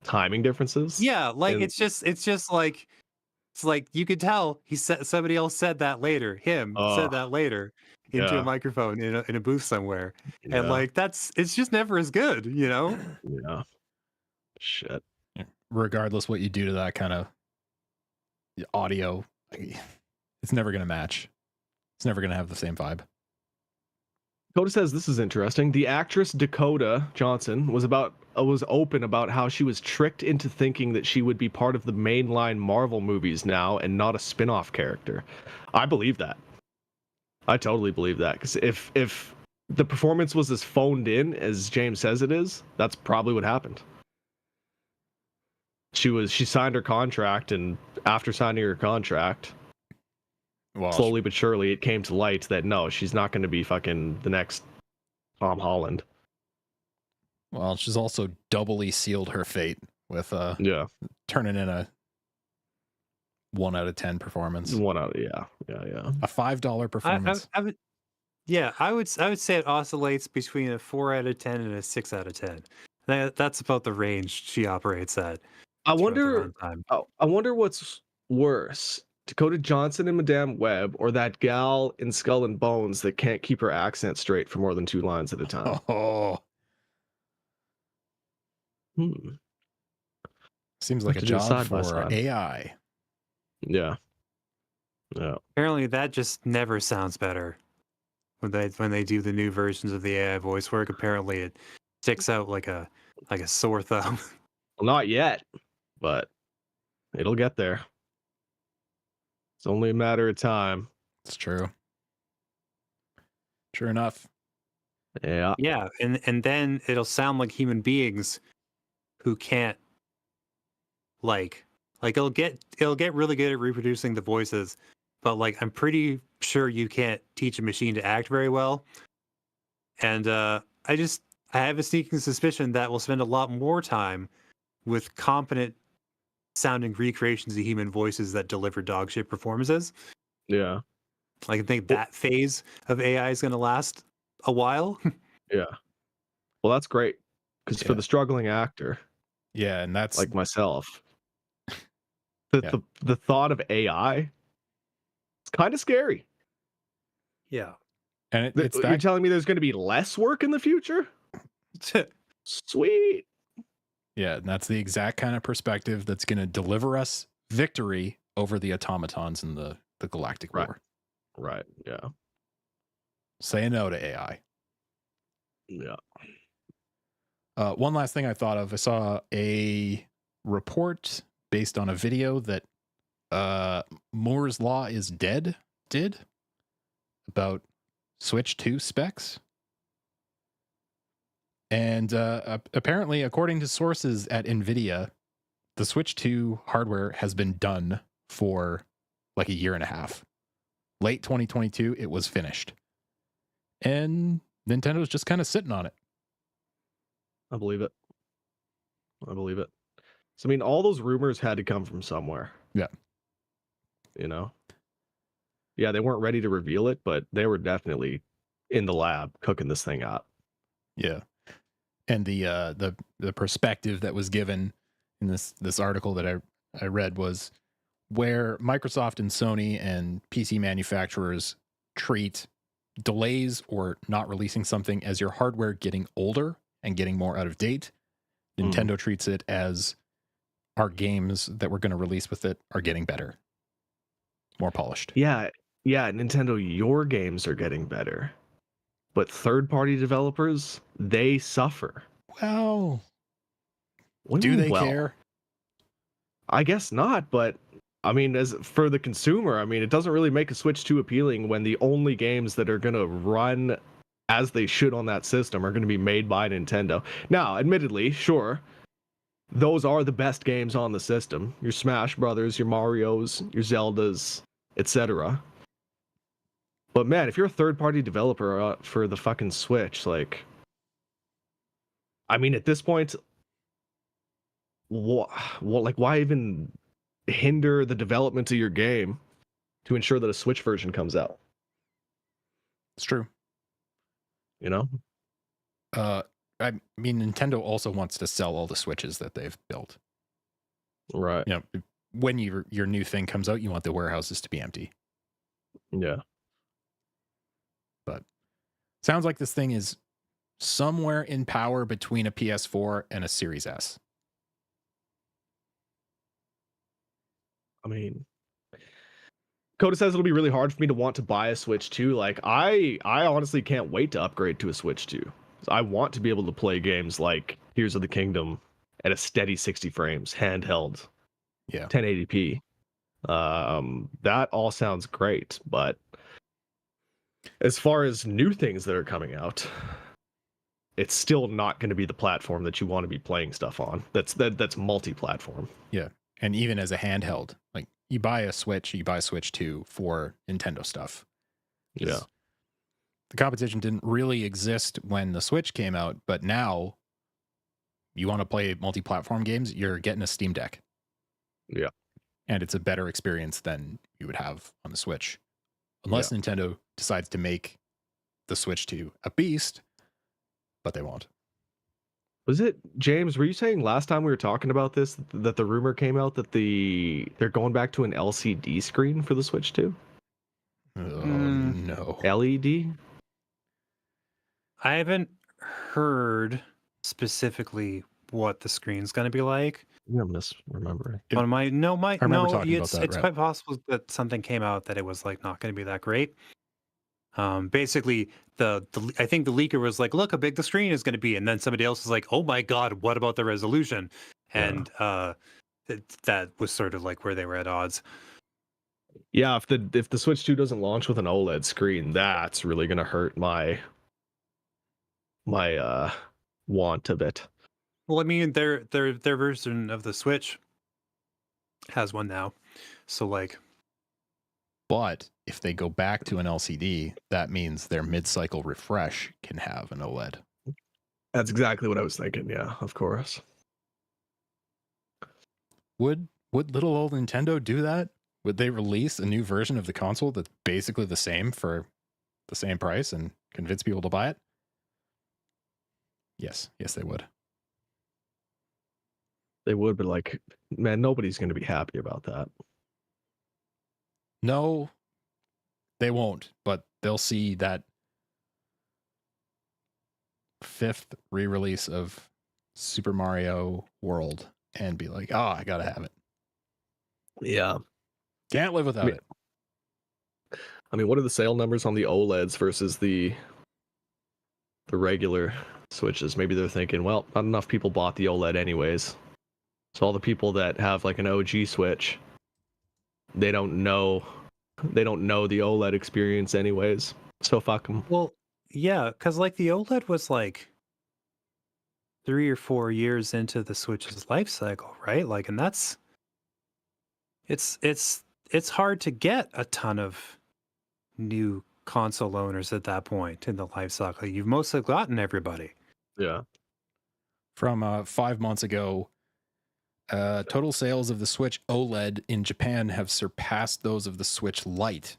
timing differences? Yeah, like it's just like you could tell somebody else said that later. Said that later into a microphone in a booth somewhere. And like it's just never as good, you know? Yeah. Shit. regardless what you do to that kind of audio, it's never going to match. It's never going to have the same vibe. Dakota says this is interesting. The actress Dakota Johnson was open about how she was tricked into thinking that she would be part of the mainline Marvel movies now and not a spin-off character. I believe that. I totally believe that, because if the performance was as phoned in as James says it is, that's probably what happened. She signed her contract, and after signing her contract, slowly but surely it came to light that no, she's not going to be fucking the next Tom Holland. Well, she's also doubly sealed her fate with turning in a 1 out of 10 performance. 1 out of a $5 performance. I would say it oscillates between a 4 out of 10 and a 6 out of 10. That's about the range she operates at. I wonder what's worse, Dakota Johnson and Madame Web, or that gal in Skull and Bones that can't keep her accent straight for more than 2 lines at a time. Seems like a job for AI. Yeah. Apparently that just never sounds better when they do the new versions of the AI voice work. Apparently it sticks out like a sore thumb. Well, not yet, but it'll get there. It's only a matter of time. It's true. True enough. Yeah. Yeah, and then it'll sound like human beings who can't like it'll get really good at reproducing the voices, but like I'm pretty sure you can't teach a machine to act very well. And I have a sneaking suspicion that we'll spend a lot more time with competent sounding recreations of human voices that deliver dog shit performances. Yeah. Like I think Well, that phase of AI is going to last a while. yeah. Well, that's great because for Yeah. the struggling actor Yeah, and that's like myself, the yeah. the thought of AI is kind of scary. Yeah. And it's You're that telling me there's going to be less work in the future? Sweet. yeah, and that's the exact kind of perspective that's going to deliver us victory over the automatons in the galactic Right. war. Right. Yeah. Say no to AI. Yeah. One last thing I thought of, I saw a report based on a video that Moore's Law is dead did about Switch 2 specs. And apparently, according to sources at NVIDIA, the Switch 2 hardware has been done for like a year and a half. Late 2022, it was finished. And Nintendo's just kind of sitting on it. I believe it. I believe it. So, I mean, all those rumors had to come from somewhere. Yeah. You know? Yeah, they weren't ready to reveal it, but they were definitely in the lab cooking this thing up. Yeah. And the perspective that was given in this article that I read was where Microsoft and Sony and PC manufacturers treat delays or not releasing something as your hardware getting older and getting more out of date. Nintendo treats it as our games that we're going to release with it are getting better, more polished. Yeah. Yeah, Nintendo, your games are getting better. But third-party developers, they suffer. Well, What do you mean, they well? care? I guess not, but I mean, as for the consumer, I mean, it doesn't really make a Switch 2 appealing when the only games that are going to run as they should on that system are going to be made by Nintendo. Now, admittedly, sure, those are the best games on the system. Your Smash Brothers, your Marios, your Zeldas, etc. But man, if you're a third-party developer for the fucking Switch, like, I mean, at this point, like, why even hinder the development of your game to ensure that a Switch version comes out? It's true. You know? I mean, Nintendo also wants to sell all the Switches that they've built. Right. You know, when your new thing comes out, you want the warehouses to be empty. Yeah. But sounds like this thing is somewhere in power between a PS4 and a Series S. I mean, Coda says it'll be really hard for me to want to buy a Switch 2. Like, I honestly can't wait to upgrade to a Switch 2. I want to be able to play games like Tears of the Kingdom at a steady 60 frames, handheld, Yeah. 1080p. That all sounds great, but as far as new things that are coming out, it's still not going to be the platform that you want to be playing stuff on. That's multi-platform. Yeah. And even as a handheld, like you buy a Switch, you buy a Switch 2 for Nintendo stuff. Yeah. The competition didn't really exist when the Switch came out, but now you want to play multi-platform games, you're getting a Steam Deck. Yeah. And it's a better experience than you would have on the Switch. Unless Nintendo decides to make the Switch 2 a beast, but they won't. Was it, James, were you saying last time we were talking about this that the rumor came out that they're going back to an LCD screen for the Switch 2? Oh, no. LED? I haven't heard specifically what the screen's going to be like. Yeah, I'm misremembering. But I remember talking about it's that, it's right? quite possible that something came out that it was like not going to be that great. Basically, I think the leaker was like, "Look how big the screen is going to be," and then somebody else was like, "Oh my god, what about the resolution?" And that was sort of like where they were at odds. Yeah, if the Switch 2 doesn't launch with an OLED screen, that's really gonna hurt my my want of it. Well, I mean, their version of the Switch has one now, so like, But if they go back to an LCD, that means their mid-cycle refresh can have an OLED. That's exactly what I was thinking. Yeah, of course. Would little old Nintendo do that? Would they release a new version of the console that's basically the same for the same price and convince people to buy it? Yes, they would. They would, but like, man, nobody's going to be happy about that. No, they won't, but they'll see that 5th re-release of Super Mario World and be like, oh, I gotta have it. Yeah. Can't live without it. I mean, what are the sale numbers on the OLEDs versus the regular Switches? Maybe they're thinking, well, not enough people bought the OLED anyways. So all the people that have like an OG Switch, they don't know the OLED experience anyways. So fuck them. well, yeah, because like the OLED was like 3 or 4 years into the Switch's life cycle, right? Like, and that's it's hard to get a ton of new console owners at that point in the life cycle. You've mostly gotten everybody. Yeah. From 5 months ago, total sales of the Switch OLED in Japan have surpassed those of the Switch Lite.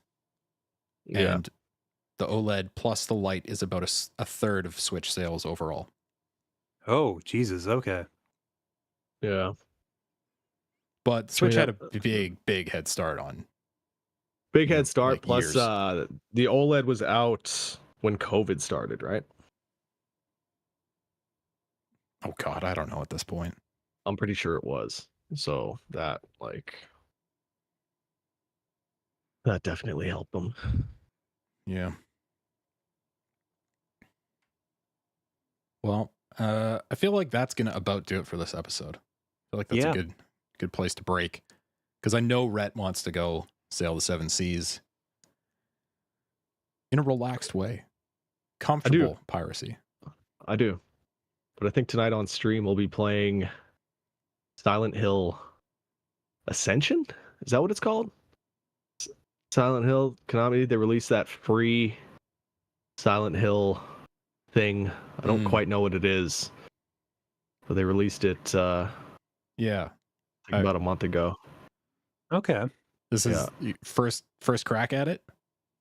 Yeah. And the OLED plus the Lite is about a third of Switch sales overall. Oh, Jesus. Okay. Yeah. But Switch yeah. had a big head start on. Big head start. like Plus, years. the OLED was out when COVID started, right? Oh God, I don't know at this point. I'm pretty sure it was. So that definitely helped them. Yeah. Well, I feel like that's gonna about do it for this episode. I feel like that's Yeah. a good place to break, because I know Rhett wants to go sail the 7 seas in a relaxed way, comfortable piracy. I do. But I think tonight on stream we'll be playing Silent Hill Ascension? Is that what it's called? Silent Hill Konami, they released that free Silent Hill thing. I don't quite know what it is. But they released it Yeah. I think about a month ago. Okay. This is first crack at it.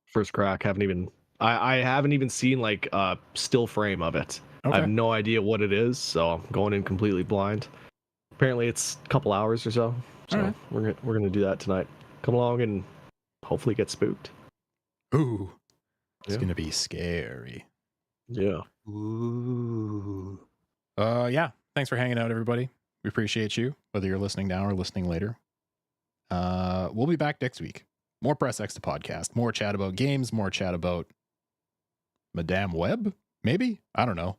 First crack. I haven't even seen like a still frame of it. Okay. I have no idea what it is, so I'm going in completely blind. Apparently it's a couple hours or so. So All right. we're gonna do that tonight. Come along and hopefully get spooked. Ooh. It's Yeah. gonna be scary. Yeah. Ooh. Yeah. Thanks for hanging out, everybody. We appreciate you, whether you're listening now or listening later. We'll be back next week. More Press X to podcast, more chat about games, more chat about Madame Web, maybe? I don't know.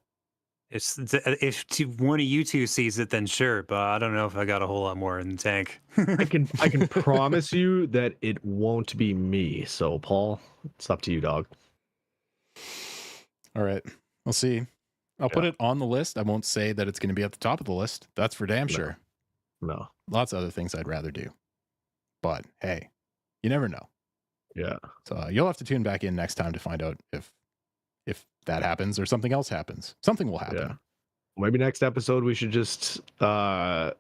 If one of you two sees it, then sure. But I don't know if I got a whole lot more in the tank. I can promise you that it won't be me. So Paul, it's up to you, dog. All right. We'll see. I'll put it on the list. I won't say that it's going to be at the top of the list. That's for damn sure. No. Lots of other things I'd rather do. But hey, you never know. Yeah. So you'll have to tune back in next time to find out if that happens or something else happens. Something will happen. Yeah. Maybe next episode we should just go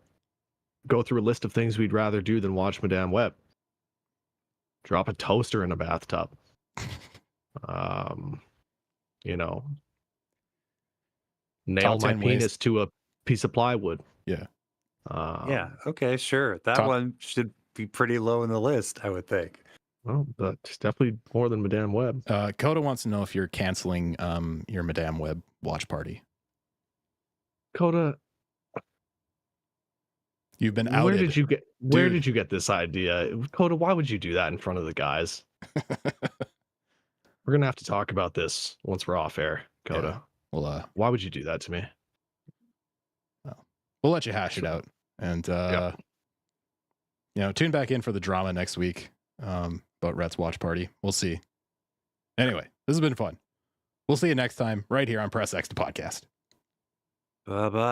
through a list of things we'd rather do than watch Madame Web. Drop a toaster in a bathtub. You know, nail Top my 10 penis ways. to a piece of plywood. Yeah. Yeah. Okay. Sure. That Top- one should be pretty low in the list, I would think. Well, but it's definitely more than Madame Web. Coda wants to know if you're canceling your Madame Web watch party. Coda, You've been outed. Where did you get this idea? Coda, why would you do that in front of the guys? We're gonna have to talk about this once we're off air, Coda. Yeah. Well, why would you do that to me? we'll let you hash it out, and tune back in for the drama next week about Rhett's watch party. We'll see. Anyway, this has been fun. We'll see you next time right here on Press X, the podcast. Bye bye.